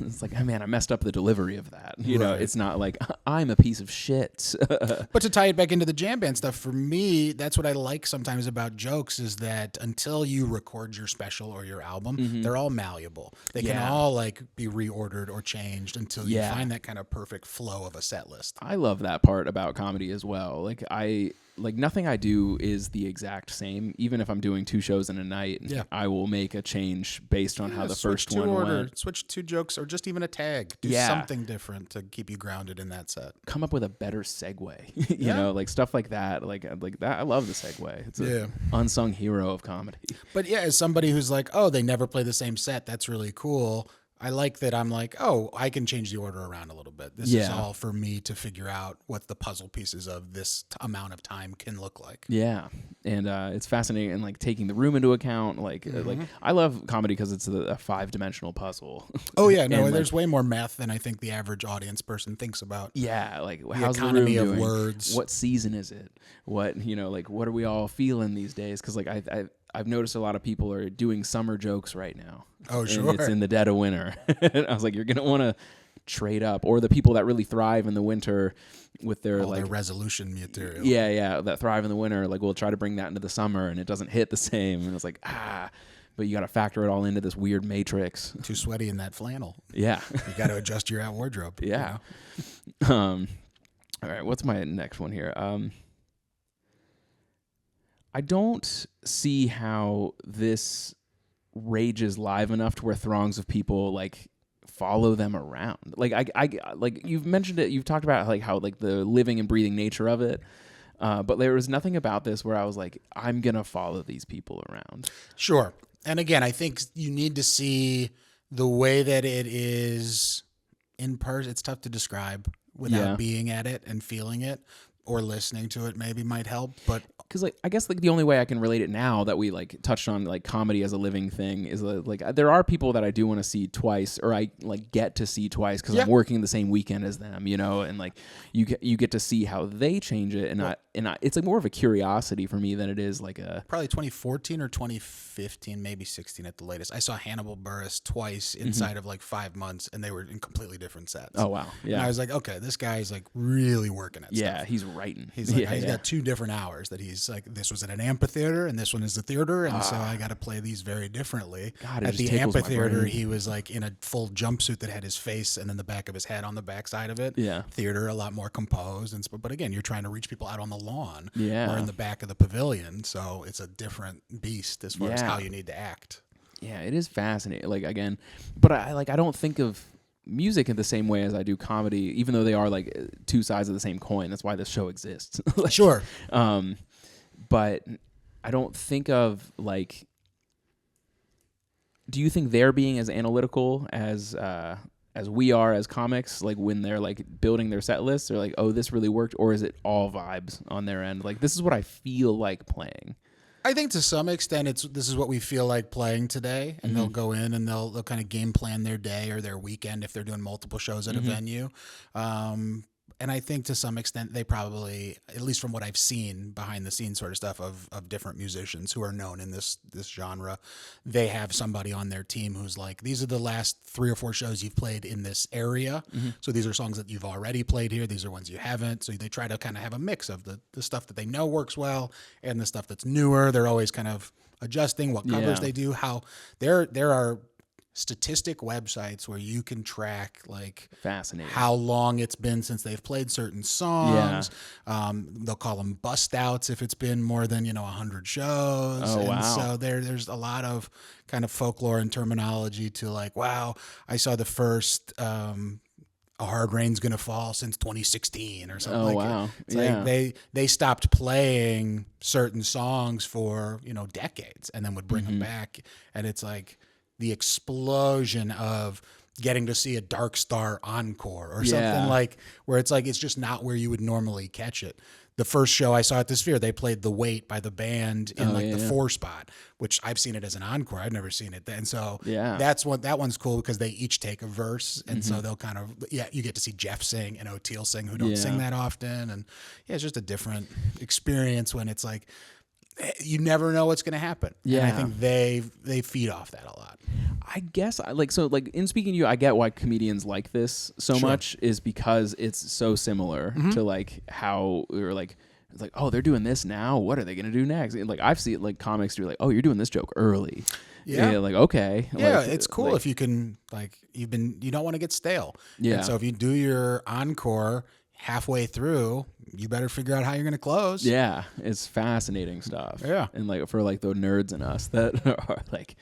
it's like, oh, man, I messed up the delivery of that. It's not like I'm a piece of shit. But to tie it back into the jam band stuff, for me, that's what I like sometimes about jokes is that until you record your special or your album, they're all malleable. They can all like be reordered or changed until you find that kind of perfect flow of a set list. I love that part about comedy as well. Like nothing I do is the exact same. Even if I'm doing 2 shows in a night, I will make a change based on how the first one went. Switch 2 jokes or just even a tag. Do something different to keep you grounded in that set. Come up with a better segue. you know, like stuff like that. Like that. I love the segue. It's an unsung hero of comedy. But as somebody who's like, oh, they never play the same set. That's really cool. I like that I'm like, oh, I can change the order around a little bit. This is all for me to figure out what the puzzle pieces of this amount of time can look like. Yeah. And it's fascinating, and like taking the room into account. Like I love comedy because it's a 5-dimensional puzzle. Oh yeah, no, and there's way more math than I think the average audience person thinks about. Yeah, like the how's economy the room of doing? words. What season is it? What like what are we all feeling these days? Because like I've noticed a lot of people are doing summer jokes right now. Oh, sure. And it's in the dead of winter. I was like, you're going to want to trade up. Or the people that really thrive in the winter with their their resolution material. Yeah, that thrive in the winter. Like, we'll try to bring that into the summer, and it doesn't hit the same. And it's like, but you got to factor it all into this weird matrix. Too sweaty in that flannel. Yeah. You got to adjust your wardrobe. Yeah. You know? All right, what's my next one here? I don't see how this rages live enough to where throngs of people like follow them around. Like I like you've mentioned it. You've talked about like how like the living and breathing nature of it. But there was nothing about this where I was like, I'm gonna follow these people around. Sure. And again, I think you need to see the way that it is in person. It's tough to describe without being at it and feeling it. Or listening to it maybe might help, but because like I guess like the only way I can relate it now that we like touched on like comedy as a living thing is like there are people that I do want to see twice, or I like get to see twice because I'm working the same weekend as them, you know, and like you get to see how they change it, and it's like more of a curiosity for me than it is like a probably 2014 or 2015, maybe 16 at the latest. I saw Hannibal Buress twice inside of like 5 months, and they were in completely different sets. Oh wow, yeah. And I was like, okay, this guy's like really working at stuff. Yeah, he's writing. He's like, he's got 2 different hours that he's like, this was at an amphitheater and this one is the theater, and so I got to play these very differently. God, at the amphitheater, he was like in a full jumpsuit that had his face and then the back of his head on the back side of it. Yeah. Theater, a lot more composed, but again, you're trying to reach people out on the lawn or in the back of the pavilion, so it's a different beast as far as how you need to act. Yeah, it is fascinating. Like again, but I don't think of music in the same way as I do comedy, even though they are like 2 sides of the same coin. That's why this show exists. Like, sure. But I don't think of like, do you think they're being as analytical as we are as comics, like when they're like building their set lists, or like, oh, this really worked, or is it all vibes on their end? Like, this is what I feel like playing. I think to some extent this is what we feel like playing today, and they'll go in and they'll kind of game plan their day or their weekend if they're doing multiple shows at a venue. And I think to some extent they probably, at least from what I've seen behind the scenes sort of stuff of different musicians who are known in this genre, they have somebody on their team who's like, these are the last 3 or 4 shows you've played in this area. So these are songs that you've already played here. These are ones you haven't. So they try to kind of have a mix of the stuff that they know works well and the stuff that's newer. They're always kind of adjusting what covers they do, how there are statistic websites where you can track like fascinating how long it's been since they've played certain songs. They'll call them bust outs if it's been more than 100 shows. So there's a lot of kind of folklore and terminology to like, wow, I saw the first A Hard Rain's Gonna Fall since 2016 or something. It's like they stopped playing certain songs for decades and then would bring them back, and it's like the explosion of getting to see a Dark Star encore or something like where it's like, it's just not where you would normally catch it. The first show I saw at the Sphere, they played The Wait by the band in the 4 spot, which I've seen it as an encore. I've never seen it then. So that one's cool because they each take a verse. And so they'll kind of, you get to see Jeff sing and O'Teal sing, who don't sing that often. And it's just a different experience when it's like, you never know what's going to happen. And I think they feed off that a lot. I guess in speaking to you, I get why comedians like this so much is because it's so similar to like how we were like, it's like, oh, they're doing this now. What are they going to do next? And like I've seen like comics do like, oh, you're doing this joke early. Yeah. Like, okay. Yeah. It's cool if you can like, you don't want to get stale. Yeah. And so if you do your encore halfway through, you better figure out how you're going to close. Yeah, it's fascinating stuff. Yeah. And like for like the nerds in us that are like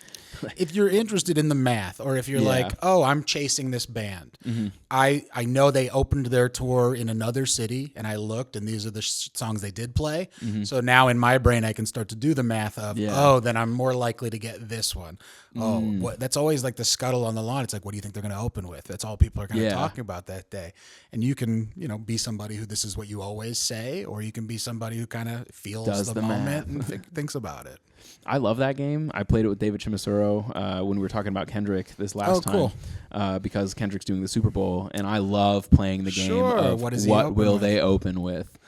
if you're interested in the math, or if you're like, oh, I'm chasing this band. I know they opened their tour in another city, and I looked, and these are the songs they did play. So now in my brain, I can start to do the math of, oh, then I'm more likely to get this one. Oh, that's always like the scuttle on the lawn. It's like, what do you think they're going to open with? That's all people are kind of talking about that day. And you can, be somebody who this is what you always say, or you can be somebody who kind of feels the moment and thinks about it. I love that game. I played it with David Chimisuro when we were talking about Kendrick this last time, because Kendrick's doing the Super Bowl, and I love playing the game of what will they open with,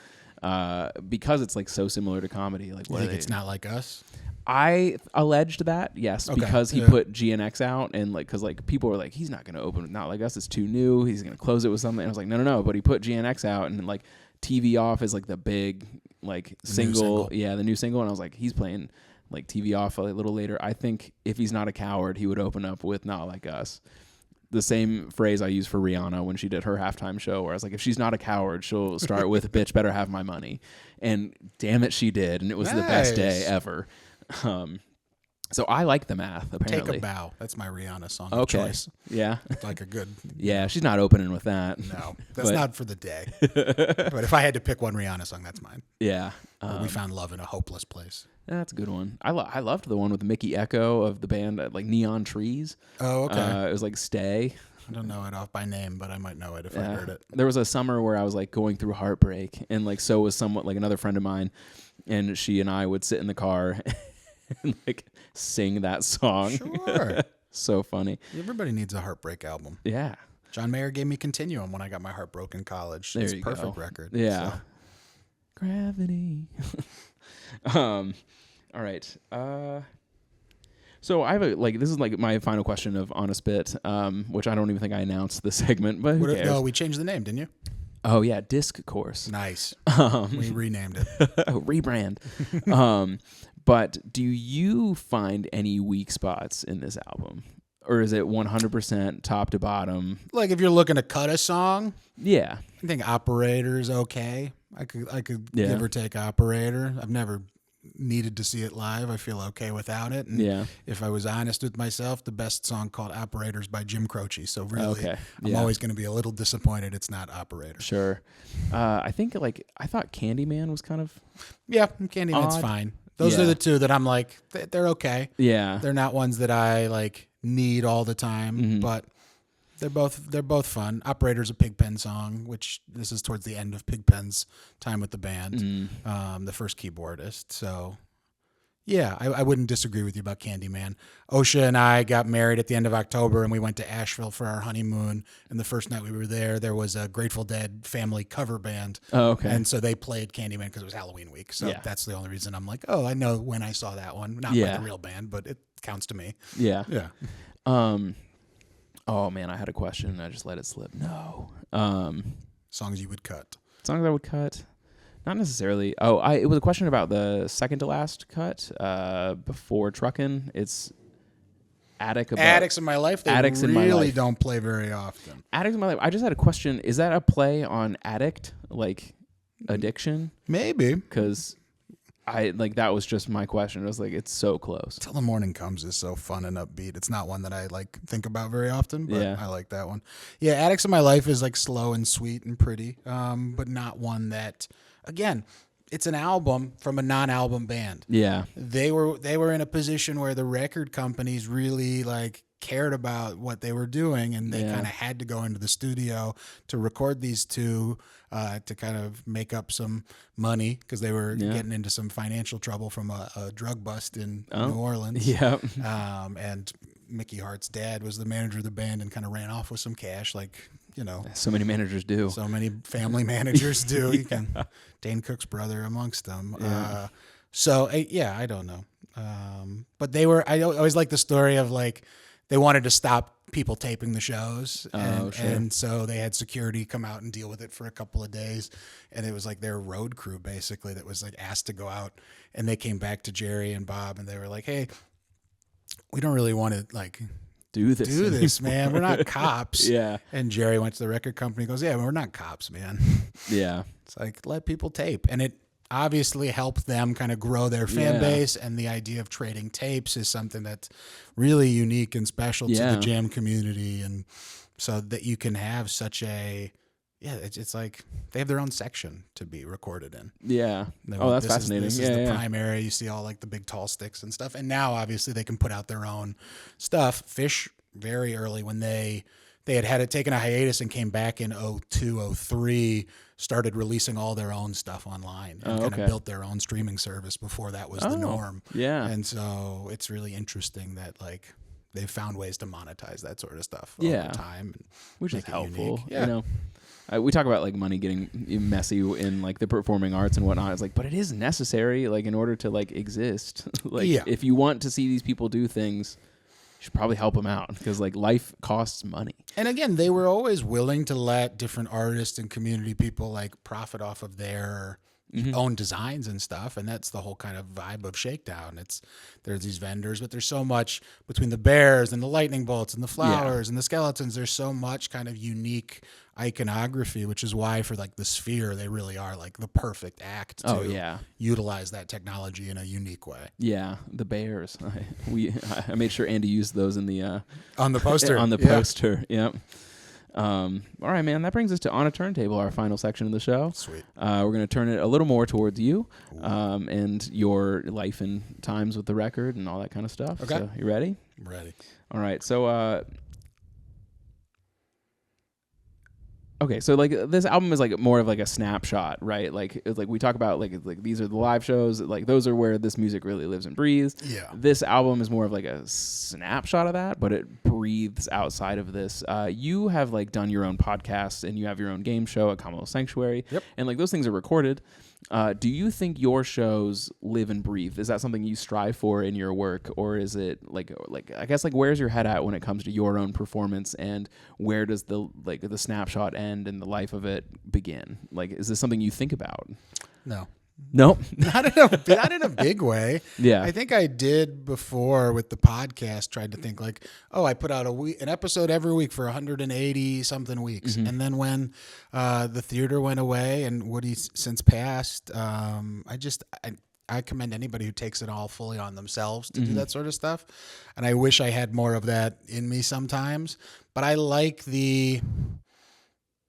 because it's like so similar to comedy. Like, what it's not like us. I alleged that, yes, because he put GNX out, and like, because like people were like, he's not going to open with Not Like Us, it's too new, he's going to close it with something. And I was like, no, but he put GNX out, and like TV Off is like the big like single, the new single, and I was like, he's playing like TV Off a little later. I think if he's not a coward, he would open up with Not Like Us. The same phrase I used for Rihanna when she did her halftime show, where I was like, if she's not a coward, she'll start with "Bitch Better Have My Money," and damn it, she did, and it was the best day ever. So I like the math, apparently. Take a Bow. That's my Rihanna song of choice. Yeah. It's like a good... Yeah, she's not opening with that. No, that's not for the day. But if I had to pick one Rihanna song, that's mine. Yeah. We found love in a hopeless place. That's a good one. I loved the one with Mickey Echo of the band, like Neon Trees. Oh, okay. It was like Stay. I don't know it off by name, but I might know it if I heard it. There was a summer where I was like going through heartbreak, and like so was somewhat like another friend of mine, and she and I would sit in the car and like sing that song. Sure. So funny. Everybody needs a heartbreak album. Yeah. John Mayer gave me Continuum when I got my heart broken in college. It's a perfect record. Yeah. So. Gravity. All right. So I have this is like my final question of On a Spit, which I don't even think I announced the segment, but who cares? No, we changed the name, didn't you? Oh yeah, Disc Course. Nice. We renamed it. Rebrand. But do you find any weak spots in this album? Or is it 100% top to bottom? Like if you're looking to cut a song, yeah, I think Operator's okay. I could give or take Operator. I've never needed to see it live. I feel okay without it. And if I was honest with myself, the best song called Operators by Jim Croce. So really, I'm always going to be a little disappointed it's not Operator. Sure. I think I thought Candyman was kind of Candyman's fine. Those are the two that I'm like, they're okay. Yeah. They're not ones that I like need all the time, but they're both fun. Operator's a Pigpen song, which this is towards the end of Pigpen's time with the band, the first keyboardist. So yeah, I wouldn't disagree with you about Candyman. Osha and I got married at the end of October, and we went to Asheville for our honeymoon. And the first night we were there was a Grateful Dead family cover band. Oh, okay. And so they played Candyman because it was Halloween week. So that's the only reason I'm like, oh, I know when I saw that one. Not by the real band, but it counts to me. Yeah. Yeah. Oh, man, I had a question, and I just let it slip. No. Songs you would cut. Songs I would cut? Not necessarily. Oh, it was a question about the second to last cut before Truckin'. It's Addicts in My Life. They really don't play very often. Addicts in My Life. I just had a question. Is that a play on addict, like addiction? Maybe. Because that was just my question. It was like, it's so close. Till the Morning Comes is so fun and upbeat. It's not one that I think about very often, but I like that one. Yeah, Addicts in My Life is like slow and sweet and pretty, but not one that, again, it's an album from a non-album band. Yeah. They were in a position where the record companies really cared about what they were doing, and they kind of had to go into the studio to record these two to kind of make up some money because they were getting into some financial trouble from a drug bust in New Orleans. Yeah. And Mickey Hart's dad was the manager of the band and kind of ran off with some cash, so many managers do. So many family managers do. You can Dane Cook's brother amongst them. Yeah. I don't know. But I always like the story of they wanted to stop people taping the shows. And so they had security come out and deal with it for a couple of days. And it was their road crew basically that was asked to go out. And they came back to Jerry and Bob and they were like, hey, we don't really want to do this, man. We're not cops. Yeah. And Jerry went to the record company and goes, yeah, we're not cops, man. Yeah. It's like, let people tape. And it obviously helped them kind of grow their fan base. And the idea of trading tapes is something that's really unique and special to the jam community. And so that you can have such a, it's like they have their own section to be recorded in. Yeah. That's fascinating. This is the primary. You see all like the big tall sticks and stuff. And now obviously they can put out their own stuff. Fish very early when they had it taken a hiatus and came back in 02, 03, started releasing all their own stuff online and kind of built their own streaming service before that was the norm. Yeah. And so it's really interesting that like they've found ways to monetize that sort of stuff over time. And which is helpful. Unique. Yeah. You know, we talk about like money getting messy in like the performing arts and whatnot. It's like, but it is necessary, like in order to like exist. Like if you want to see these people do things, you should probably help them out because like life costs money. And again, they were always willing to let different artists and community people like profit off of their own designs and stuff. And that's the whole kind of vibe of Shakedown. There's these vendors, but there's so much between the bears and the lightning bolts and the flowers and the skeletons. There's so much kind of unique iconography, which is why for like the Sphere, they really are like the perfect act to utilize that technology in a unique way. Yeah, the bears. I made sure Andy used those in the on the poster. On the poster. Yep. All right, man. That brings us to On a Turntable, our final section of the show. Sweet. We're going to turn it a little more towards you and your life and times with the record and all that kind of stuff. Okay. So, you ready? I'm ready. All right. So, okay, so like this album is like more of like a snapshot, right? Like it's like we talk about like these are the live shows, like those are where this music really lives and breathes. Yeah. This album is more of like a snapshot of that, but it breathes outside of this. You have like done your own podcast and you have your own game show at Commonwealth Sanctuary. Yep. And like those things are recorded. Do you think your shows live and breathe? Is that something you strive for in your work, or is it like I guess like where's your head at when it comes to your own performance, and where does the snapshot end and the life of it begin? Like, is this something you think about? No. Nope. Not in a big way. Yeah. I think I did before with the podcast, tried to think like, I put out an episode every week for 180 something weeks. Mm-hmm. And then when the theater went away and Woody's since passed, I commend anybody who takes it all fully on themselves to do that sort of stuff. And I wish I had more of that in me sometimes, but I like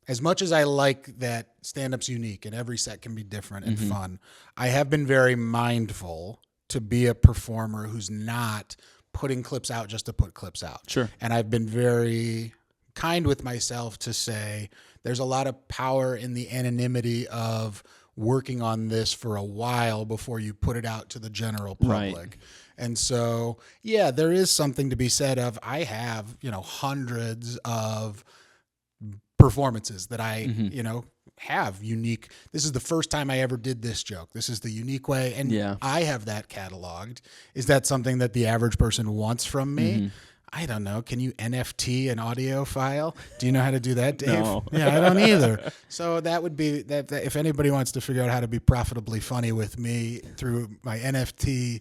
as much as I like that stand-up's unique and every set can be different and fun, I have been very mindful to be a performer who's not putting clips out just to put clips out. Sure. And I've been very kind with myself to say there's a lot of power in the anonymity of working on this for a while before you put it out to the general public. Right. And so, there is something to be said of I have, hundreds of performances that I, have unique. This is the first time I ever did this joke. This is the unique way. And I have that cataloged. Is that something that the average person wants from me? I don't know. Can you NFT an audio file? Do you know how to do that, Dave? No. Yeah, I don't either. So that would be that if anybody wants to figure out how to be profitably funny with me through my NFT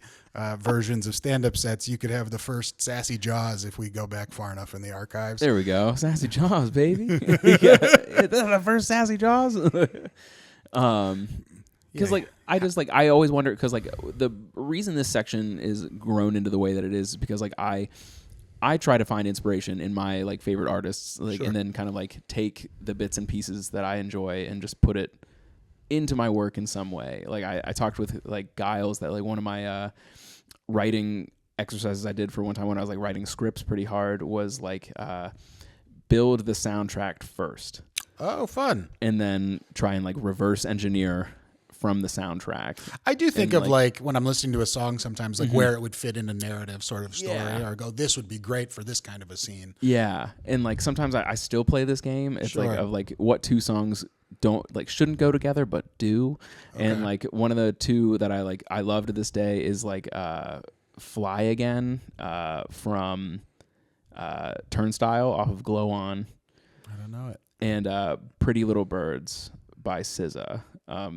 versions of stand-up sets, you could have the first Sassy Jaws if we go back far enough in the archives. There we go. Sassy Jaws, baby. That's the first Sassy Jaws. Because I always wonder, because like the reason this section is grown into the way that it is because like I try to find inspiration in my like favorite artists, like, and then kind of like take the bits and pieces that I enjoy and just put it into my work in some way. Like I talked with like Giles that like one of my writing exercises I did for one time when I was like writing scripts pretty hard was like build the soundtrack first. Oh, fun. And then try and like reverse engineer from the soundtrack. I do think of like when I'm listening to a song sometimes like where it would fit in a narrative sort of story or go, this would be great for this kind of a scene. Yeah. And like sometimes I still play this game. It's like of like what two songs shouldn't go together but do. Okay. And like one of the two that I love to this day is like Fly Again from Turnstile off of Glow On. I don't know it. And Pretty Little Birds by SZA.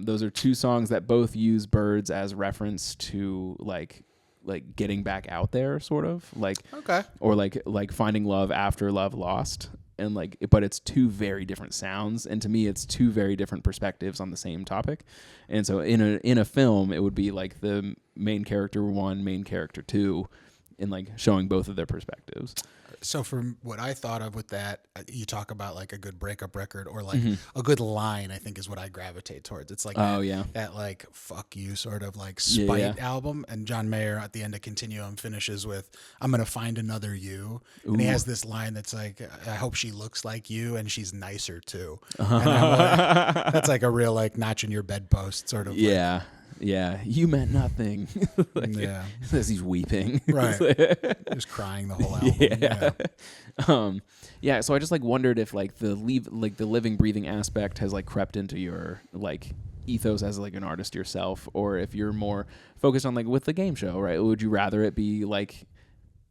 Those are two songs that both use birds as reference to like like getting back out there, sort of like, okay, or like finding love after love lost. And like, but it's two very different sounds, and to me, it's two very different perspectives on the same topic. And so, in a film, it would be like the main character 1, main character 2, and like showing both of their perspectives. So from what I thought of with that, you talk about like a good breakup record or like a good line, I think is what I gravitate towards. It's like that like fuck you sort of like spite album. And John Mayer at the end of Continuum finishes with, I'm going to find another you. Ooh. And he has this line that's like, I hope she looks like you and she's nicer too. And like, that's like a real like notch in your bedpost sort of. Yeah. Like, yeah, you meant nothing. Like, as he's weeping, right? Just crying the whole album. Yeah. So I just like wondered if like the living, breathing aspect has like crept into your like ethos as like an artist yourself, or if you're more focused on like with the game show, right? Would you rather it be like,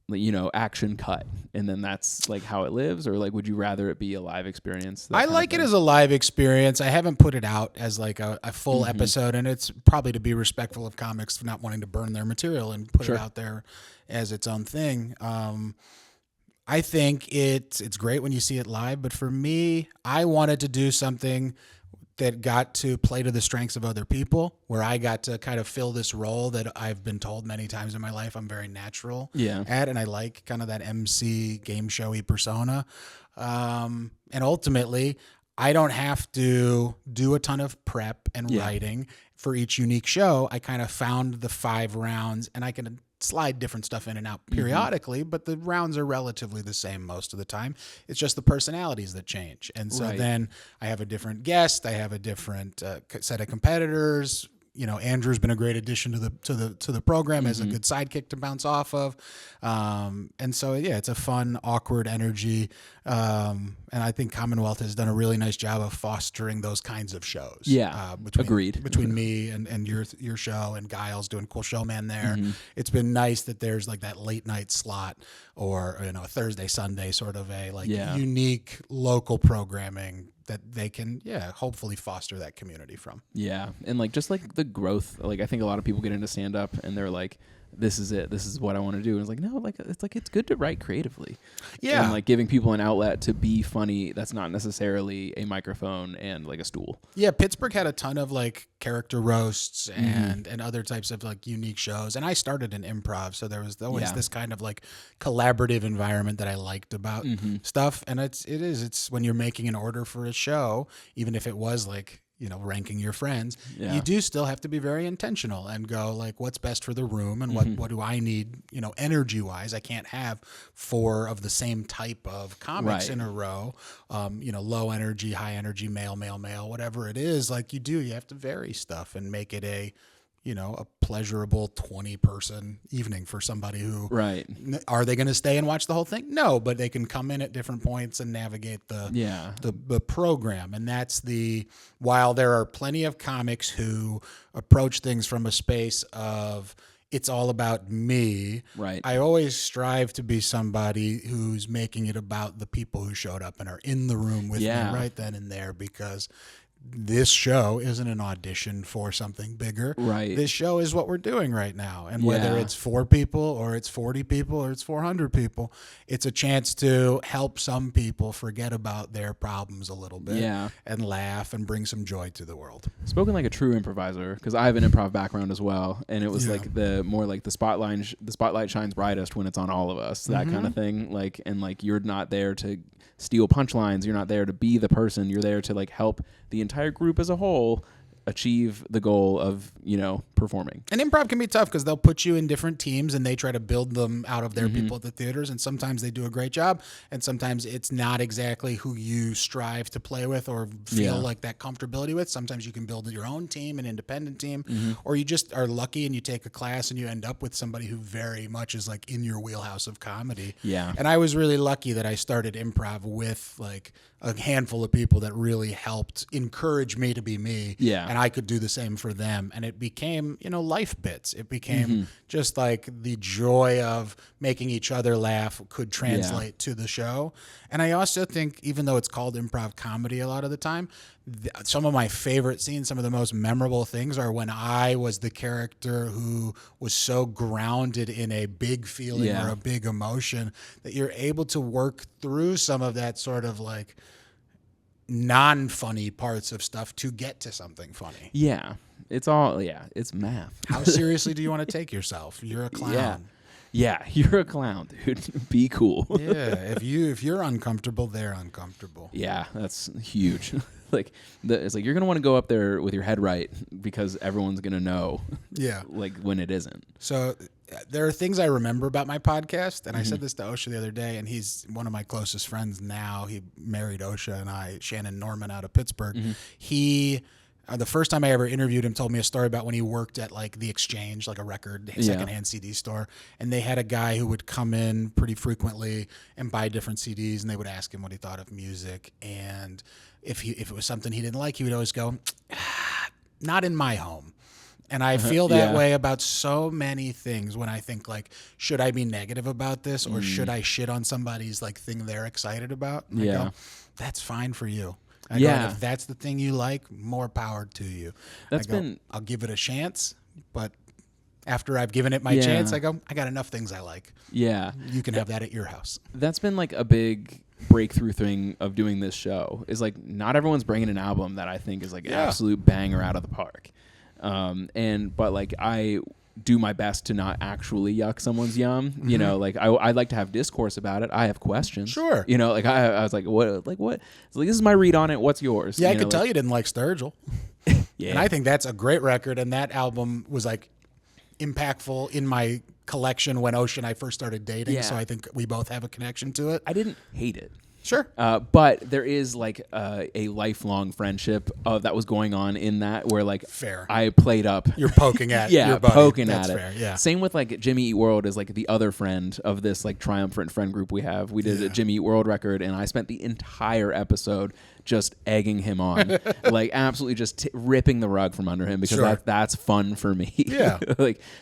you know, action cut and then that's like how it lives, or like would you rather it be a live experience? I like it as a live experience. I haven't put it out as like a full episode, and it's probably to be respectful of comics for not wanting to burn their material and put it out there as its own thing. I think it's great when you see it live, but for me, I wanted to do something that got to play to the strengths of other people, where I got to kind of fill this role that I've been told many times in my life I'm very natural at, and I like kind of that MC game showy persona. And ultimately, I don't have to do a ton of prep and writing for each unique show. I kind of found the 5 rounds, and I can slide different stuff in and out periodically, but the rounds are relatively the same most of the time. It's just the personalities that change. And so then I have a different guest, I have a different set of competitors. You know, Andrew's been a great addition to the program as a good sidekick to bounce off of. And so, it's a fun, awkward energy. And I think Commonwealth has done a really nice job of fostering those kinds of shows. Yeah, agreed. Between me and your show, and Giles doing Cool Showman there. It's been nice that there's like that late night slot, or, you know, a Thursday, Sunday sort of a like unique local programming that they can, hopefully foster that community from. Yeah. And like, just like the growth, like I think a lot of people get into stand up and they're like, this is it. This is what I want to do. And it's like, no, like, it's good to write creatively. Yeah. And like giving people an outlet to be funny. That's not necessarily a microphone and like a stool. Yeah. Pittsburgh had a ton of like character roasts and other types of like unique shows. And I started in improv. So there was always this kind of like collaborative environment that I liked about stuff. And it's when you're making an order for a show, even if it was like, you know, ranking your friends, you do still have to be very intentional and go like, what's best for the room and what do I need, you know, energy wise. I can't have 4 of the same type of comics in a row, you know, low energy, high energy, male, whatever it is. Like you have to vary stuff and make it a pleasurable 20-person evening for somebody who, are they going to stay and watch the whole thing? No, but they can come in at different points and navigate the program. And that's while there are plenty of comics who approach things from a space of, it's all about me. Right. I always strive to be somebody who's making it about the people who showed up and are in the room with me right then and there, because this show isn't an audition for something bigger. Right. This show is what we're doing right now. And whether it's 4 people or it's 40 people or it's 400 people, it's a chance to help some people forget about their problems a little bit and laugh and bring some joy to the world. Spoken like a true improviser, because I have an improv background as well. And it was like the spotlight shines brightest when it's on all of us, that kind of thing. Like, and like, you're not there to steal punchlines. You're not there to be the person. You're there to like help the entire group as a whole achieve the goal of, you know, performing. And improv can be tough because they'll put you in different teams and they try to build them out of their people at the theaters. And sometimes they do a great job. And sometimes it's not exactly who you strive to play with or feel like that comfortability with. Sometimes you can build your own team, an independent team, or you just are lucky and you take a class and you end up with somebody who very much is like in your wheelhouse of comedy. Yeah. And I was really lucky that I started improv with like a handful of people that really helped encourage me to be me. Yeah. And I could do the same for them. And it became, life bits. It became just like the joy of making each other laugh could translate to the show. And I also think, even though it's called improv comedy a lot of the time, some of my favorite scenes, some of the most memorable things are when I was the character who was so grounded in a big feeling or a big emotion that you're able to work through some of that sort of like non-funny parts of stuff to get to something funny. Yeah. It's math. How seriously do you want to take yourself? You're a clown. Yeah, you're a clown, dude. Be cool. Yeah, if you're uncomfortable, they're uncomfortable. Yeah, that's huge. It's like you're gonna want to go up there with your head right because everyone's gonna know. Yeah, like when it isn't. So there are things I remember about my podcast, and I said this to Osha the other day, and he's one of my closest friends now. He married Osha and I, Shannon Norman out of Pittsburgh. He. The first time I ever interviewed him, told me a story about when he worked at like the Exchange, like a record secondhand CD store, and they had a guy who would come in pretty frequently and buy different CDs, and they would ask him what he thought of music, and if it was something he didn't like, he would always go, "Not in my home." And I feel that way about so many things when I think like, should I be negative about this or should I shit on somebody's like thing they're excited about? And I go, that's fine for you. I go, if that's the thing you like, more power to you. I'll give it a chance, but after I've given it my chance, I go, I got enough things I like. Yeah. You can have that at your house. That's been like a big breakthrough thing of doing this show is like not everyone's bringing an album that I think is like an absolute banger out of the park. But like I do my best to not actually yuck someone's yum. You know, like I like to have discourse about it. I have questions. Sure. You know, like I was like, what? It's like, this is my read on it. What's yours? Yeah, I could tell you didn't like Sturgill. Yeah. And I think that's a great record. And that album was like impactful in my collection when Osha and I first started dating. So I think we both have a connection to it. I didn't hate it. Sure. But there is like a lifelong friendship that was going on in that where like fair. I played up. You're poking at your buddy. Poking That's at fair. it. Yeah. Same with like Jimmy Eat World is like the other friend of this like triumphant friend group we have. We did a Jimmy Eat World record and I spent the entire episode just egging him on, like absolutely just ripping the rug from under him because that's fun for me. Yeah.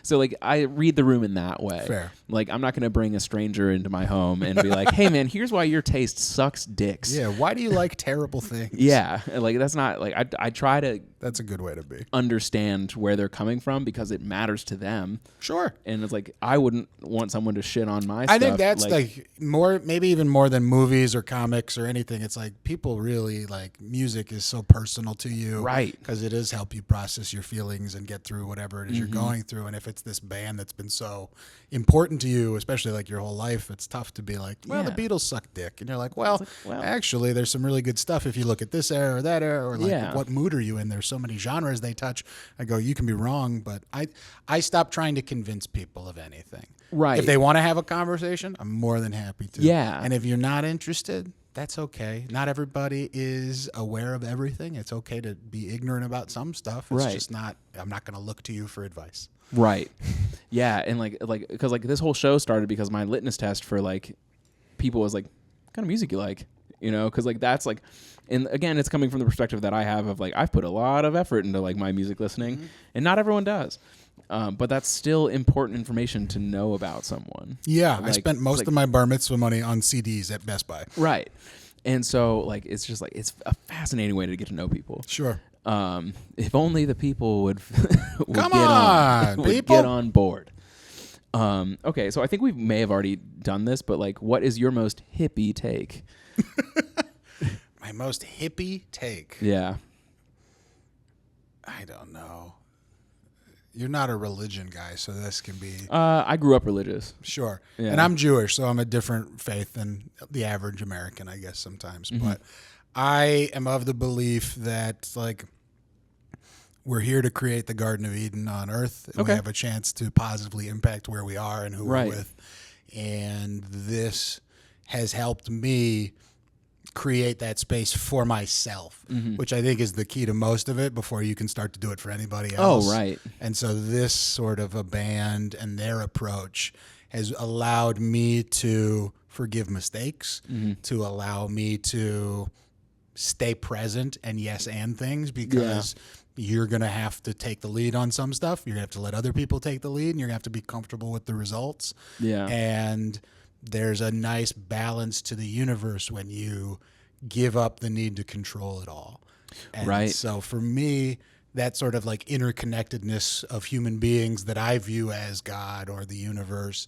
So I read the room in that way. Fair. Like I'm not going to bring a stranger into my home and be like, hey man, here's why your taste sucks dicks. Yeah. Why do you like terrible things? Yeah. Like that's not like I try to. That's a good way to be. Understand where they're coming from because it matters to them. Sure. And it's like I wouldn't want someone to shit on my I stuff. think that's like more, maybe even more than movies or comics or anything. It's like people really like music is so personal to you. Right. Because it does help you process your feelings and get through whatever it is you're going through. And if it's this band that's been so important to you, especially like your whole life, it's tough to be like, well, the Beatles suck dick. And you're like, well, actually there's some really good stuff if you look at this era or that era or like what mood are you in? There's so many genres they touch. I go, you can be wrong, but I stopped trying to convince people of anything. Right. If they want to have a conversation, I'm more than happy to. Yeah. And if you're not interested, that's okay. Not everybody is aware of everything. It's okay to be ignorant about some stuff. It's just not, I'm not going to look to you for advice. Right. Yeah. And because this whole show started because my litmus test for like people was like, what kind of music you like? You know, because like that's like, and again, it's coming from the perspective that I have of like I've put a lot of effort into like my music listening, and not everyone does. But that's still important information to know about someone. Yeah, I spent most of my bar mitzvah money on CDs at Best Buy. Right, and so like it's just like it's a fascinating way to get to know people. Sure. If only the people would, would people get on board. Okay, so I think we may have already done this, but like, what is your most hippie take? My most hippie take. Yeah. I don't know. You're not a religion guy, so this can be... I grew up religious. Sure. Yeah. And I'm Jewish, so I'm a different faith than the average American, I guess, sometimes. But I am of the belief that, like, we're here to create the Garden of Eden on Earth. And we have a chance to positively impact where we are and who we're with. And this has helped me create that space for myself, which I think is the key to most of it before you can start to do it for anybody else. Oh, right. And so this sort of a band and their approach has allowed me to forgive mistakes, to allow me to stay present and yes and things, because you're going to have to take the lead on some stuff. You're going to have to let other people take the lead, and you're going to have to be comfortable with the results. Yeah. And there's a nice balance to the universe when you give up the need to control it all. And right. So for me, that sort of like interconnectedness of human beings that I view as God or the universe,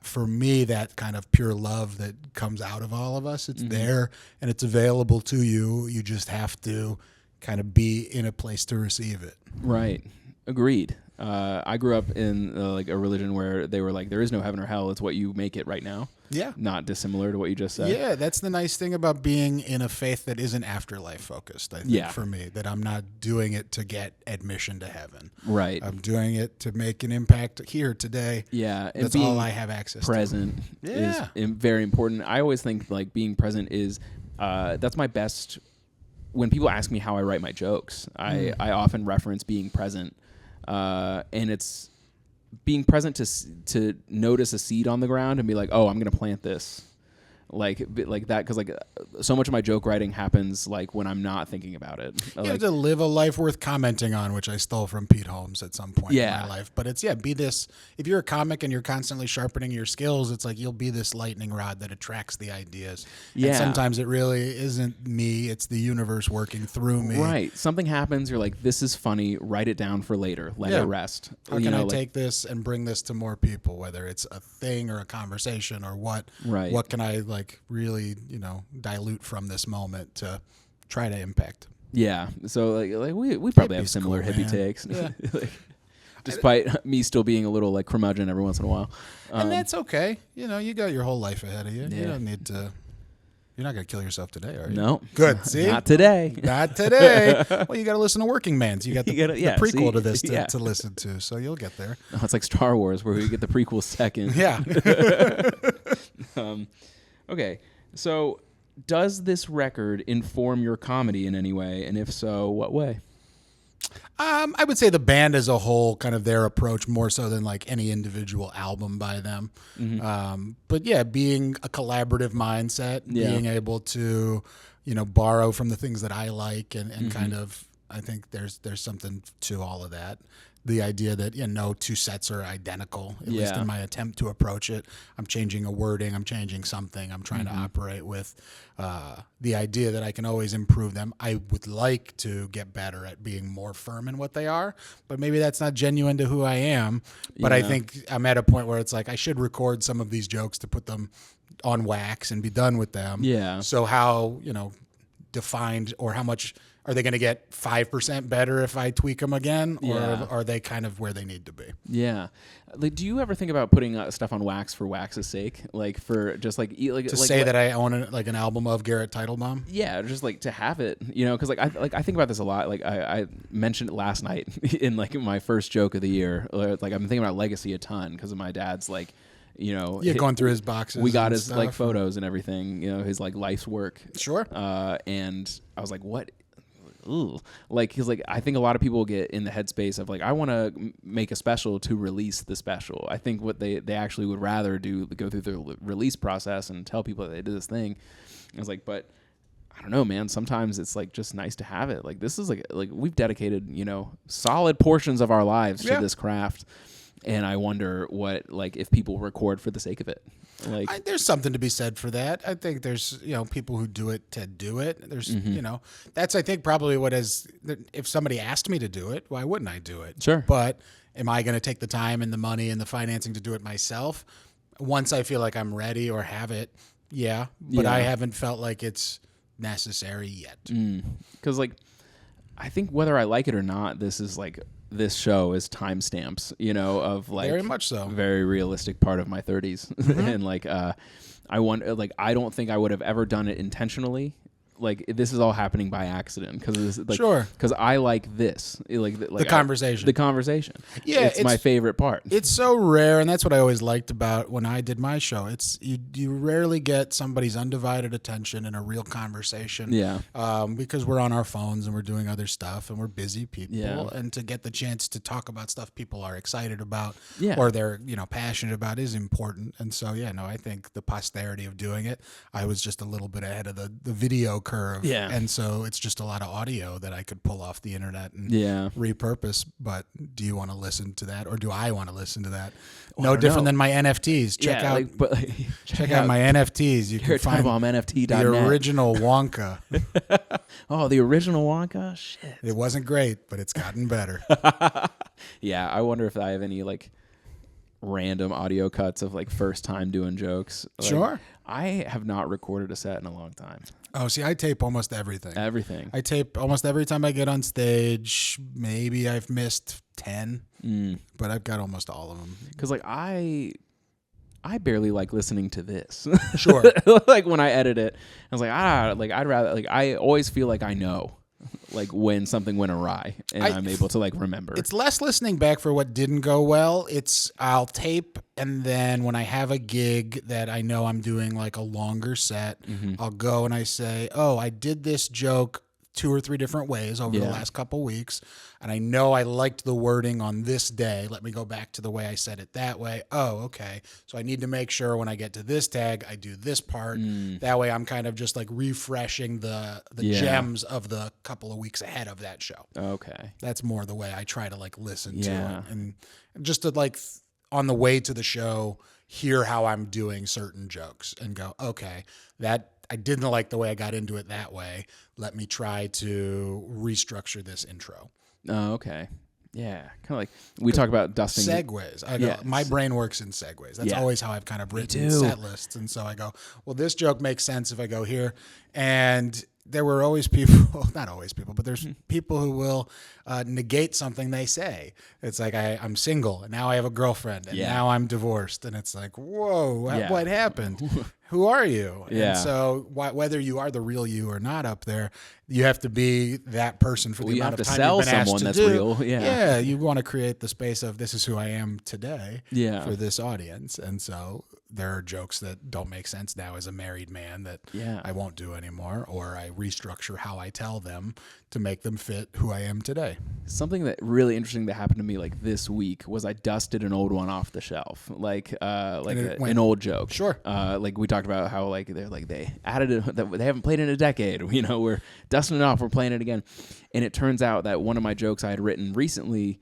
for me, that kind of pure love that comes out of all of us, it's there and it's available to you. You just have to kind of be in a place to receive it. Right. Agreed. I grew up in like a religion where they were like, there is no heaven or hell. It's what you make it right now. Yeah. Not dissimilar to what you just said. Yeah, that's the nice thing about being in a faith that isn't afterlife focused, I think, for me, that I'm not doing it to get admission to heaven. Right. I'm doing it to make an impact here today. Yeah. And that's all I have access present to. is very important. I always think like being present is, that's my best. When people ask me how I write my jokes, I often reference being present. And it's being present to notice a seed on the ground and be like, oh, I'm going to plant this. Like that, because like so much of my joke writing happens like when I'm not thinking about it. You have to live a life worth commenting on, which I stole from Pete Holmes at some point in my life. But it's be this. If you're a comic and you're constantly sharpening your skills, it's like you'll be this lightning rod that attracts the ideas. Yeah. And sometimes it really isn't me; it's the universe working through me. Right. Something happens. You're like, this is funny. Write it down for later. Let it rest. How can I take this and bring this to more people? Whether it's a thing or a conversation or what? Right. What can I like really, dilute from this moment to try to impact? Yeah. So like we probably have similar hippie takes. Yeah. Despite me still being a little like curmudgeon every once in a while. And that's okay. You got your whole life ahead of you. Yeah. You don't need to. You're not going to kill yourself today, are you? No. Good. See? Not today. Not today. Well, you got to listen to Working Man's. You got the prequel to this to listen to, so you'll get there. Oh, it's like Star Wars where we get the prequel second. Yeah. Okay. So does this record inform your comedy in any way? And if so, what way? I would say the band as a whole, kind of their approach more so than like any individual album by them. But yeah, being a collaborative mindset, being able to, borrow from the things that I like and kind of, I think there's something to all of that. The idea that, no two sets are identical, at least in my attempt to approach it. I'm changing a wording. I'm changing something. I'm trying to operate with the idea that I can always improve them. I would like to get better at being more firm in what they are, but maybe that's not genuine to who I am. But I think I'm at a point where it's like I should record some of these jokes to put them on wax and be done with them. Yeah. So how, defined or how much... Are they going to get 5% better if I tweak them again, or are they kind of where they need to be? Yeah. Like, do you ever think about putting stuff on wax for wax's sake, like for just like say that I own an album of Garrett Titlebaum? Yeah, just like to have it, because I think about this a lot. Like I mentioned it last night in like my first joke of the year. Like I've been thinking about Legacy a ton because of my dad's like. Going through his boxes. We got his like photos and everything. His like life's work. Sure. And I was like, what? Ooh. Like, because like I think a lot of people get in the headspace of like I want to make a special to release the special. I think what they actually would rather do go through the release process and tell people that they did this thing. I was like, but I don't know, man. Sometimes it's like just nice to have it. Like this is like we've dedicated solid portions of our lives to this craft. And I wonder what, like, if people record for the sake of it. Like, there's something to be said for that. I think there's, people who do it to do it. There's, that's, I think, probably what is, if somebody asked me to do it, why wouldn't I do it? Sure. But am I going to take the time and the money and the financing to do it myself? Once I feel like I'm ready or have it, But I haven't felt like it's necessary yet. Because, like, I think whether I like it or not, this show is timestamps, of like very much so, very realistic part of my 30s. And like, I don't think I would have ever done it intentionally. Like this is all happening by accident because because I like this, like the conversation. The conversation. Yeah, it's my favorite part. It's so rare, and that's what I always liked about when I did my show. It's you rarely get somebody's undivided attention in a real conversation. Yeah. Because we're on our phones and we're doing other stuff and we're busy people. Yeah. And to get the chance to talk about stuff people are excited about yeah. or they're passionate about is important. And so I think the posterity of doing it, I was just a little bit ahead of the video curve. Yeah. And so it's just a lot of audio that I could pull off the internet and repurpose. But do you want to listen to that, or do I want to listen to that? Well, no different than my NFTs. Check out check out my NFTs. You can find NFT.net. the original Wonka. Oh, the original Wonka? Shit. It wasn't great, but it's gotten better. Yeah, I wonder if I have any like random audio cuts of like first time doing jokes. Like, Sure. I have not recorded a set in a long time. Oh, see, I tape almost everything. Everything. I tape almost every time I get on stage. Maybe I've missed 10, but I've got almost all of them. Because like I barely like listening to this. Sure. Like when I edit it, I was like, I'd rather, like, I always feel like I know, like when something went awry and I'm able to like remember. It's less listening back for what didn't go well. I'll tape, and then when I have a gig that I know I'm doing like a longer set, I'll go and I say, oh, I did this joke 2 or 3 different ways over the last couple weeks, and I know I liked the wording on this day. Let me go back to the way I said it that way. Oh, okay. So I need to make sure when I get to this tag, I do this part. That way I'm kind of just like refreshing the gems of the couple of weeks ahead of that show. Okay. That's more the way I try to like listen to it, and just to like on the way to the show, hear how I'm doing certain jokes and go, okay, that I didn't like the way I got into it that way. Let me try to restructure this intro. Oh, okay. Yeah. Kind of like we talk about dusting. Segues. I go, my brain works in segues. That's always how I've kind of written set lists. And so I go, well, this joke makes sense if I go here. And there were always people, not always people, but there's people who will negate something they say. It's like, I'm single, and now I have a girlfriend, and now I'm divorced. And it's like, whoa, what happened? Who are you? Yeah. And so whether you are the real you or not up there, you have to be that person for the amount of time you've been asked to that's do. real. Yeah, you want to create the space of this is who I am today for this audience. And so there are jokes that don't make sense now as a married man that I won't do anymore, or I restructure how I tell them to make them fit who I am today. Something that really interesting that happened to me like this week was I dusted an old one off the shelf, like an old joke. Sure. Like we talked about how like they added it, that they haven't played in a decade. You know, we're dusting it off, we're playing it again, and it turns out that one of my jokes I had written recently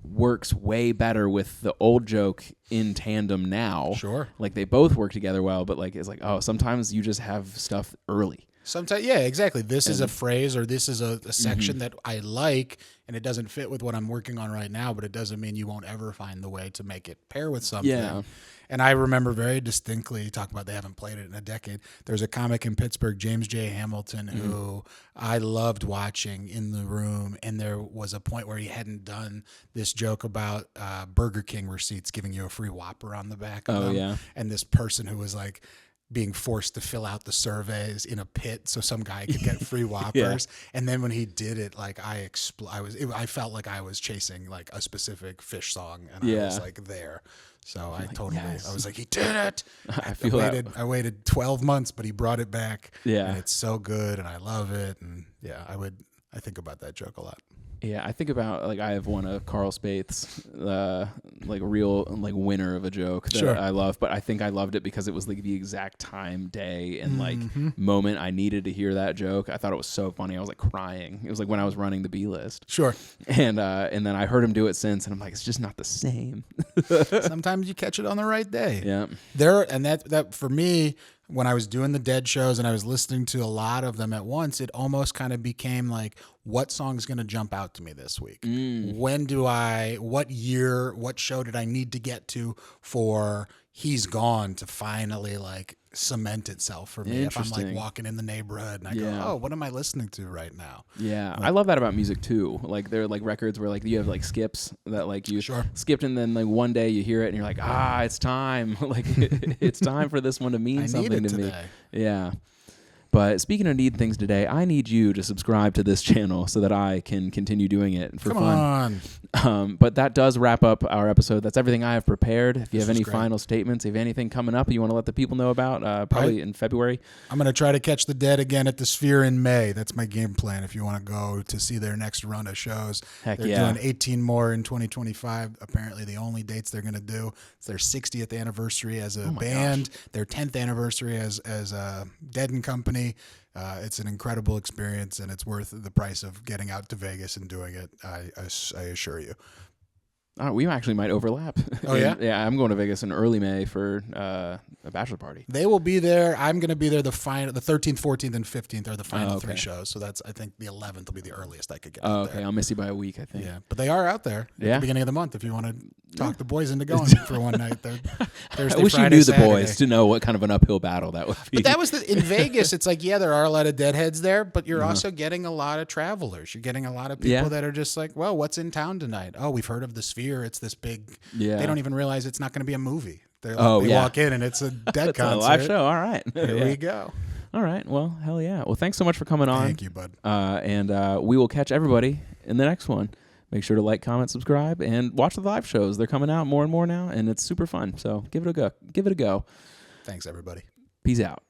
works way better with the old joke in tandem now. Sure. Like they both work together well, but like it's like, oh, sometimes you just have stuff early. Sometimes, yeah, exactly. This is a phrase, or this is a section that I like, and it doesn't fit with what I'm working on right now, but it doesn't mean you won't ever find the way to make it pair with something. Yeah. And I remember very distinctly, talk about they haven't played it in a decade. There's a comic in Pittsburgh, James J. Hamilton, who I loved watching in the room. And there was a point where he hadn't done this joke about Burger King receipts giving you a free Whopper on the back of them. Yeah. And this person who was like being forced to fill out the surveys in a pit so some guy could get free Whoppers. And then when he did it, like I felt like I was chasing like a specific Fish song, and I was like there. So I was like, he did it. I waited 12 months, but he brought it back. Yeah. And it's so good, and I love it. And I think about that joke a lot. Yeah, I think about like I have one of Carl Spaeth's like real like winner of a joke that I love, but I think I loved it because it was like the exact time, day, and like moment I needed to hear that joke. I thought it was so funny. I was like crying. It was like when I was running the B list. Sure. And then I heard him do it since, and I'm like, it's just not the same. Sometimes you catch it on the right day. Yeah. That for me, when I was doing the Dead shows and I was listening to a lot of them at once, it almost kind of became like, what song's going to jump out to me this week? What year, what show did I need to get to for He's Gone to finally like cement itself for me? If I'm like walking in the neighborhood and I go, oh, what am I listening to right now? Yeah. I love that about music too. Like there are like records where like you have like skips that like you skipped, and then like one day you hear it and you're like, it's time. Like it's time for this one to mean something to me. Yeah. But speaking of need things today, I need you to subscribe to this channel so that I can continue doing it for fun. But that does wrap up our episode. That's everything I have prepared. If you have any final statements, if you have anything coming up you want to let the people know about, probably in February. I'm going to try to catch the Dead again at the Sphere in May. That's my game plan if you want to go to see their next run of shows. They're doing 18 more in 2025. Apparently the only dates they're going to do. It's their 60th anniversary as a band, their 10th anniversary as a Dead and Company. It's an incredible experience, and it's worth the price of getting out to Vegas and doing it. I assure you. We actually might overlap. Oh, yeah? Yeah, I'm going to Vegas in early May for a bachelor party. They will be there. I'm going to be there the 13th, 14th, and 15th are the final 3 shows. So that's, I think, the 11th will be the earliest I could get out there. I'll miss you by a week, I think. Yeah, but they are out there at the beginning of the month if you want to talk the boys into going for one night. Thursday, I wish Friday, you knew the Saturday. boys to know what kind of an uphill battle that would be. But that was in Vegas. It's like, there are a lot of deadheads there, but you're also getting a lot of travelers. You're getting a lot of people that are just like, well, what's in town tonight? Oh, we've heard of the Sphere. It's this big. Yeah. They don't even realize it's not going to be a movie. They walk in and it's a dead concert. A live show. All right. Here we go. All right. Well, hell yeah. Well, thanks so much for coming on. Thank you, bud. And we will catch everybody in the next one. Make sure to like, comment, subscribe, and watch the live shows. They're coming out more and more now, and it's super fun. So give it a go. Give it a go. Thanks, everybody. Peace out.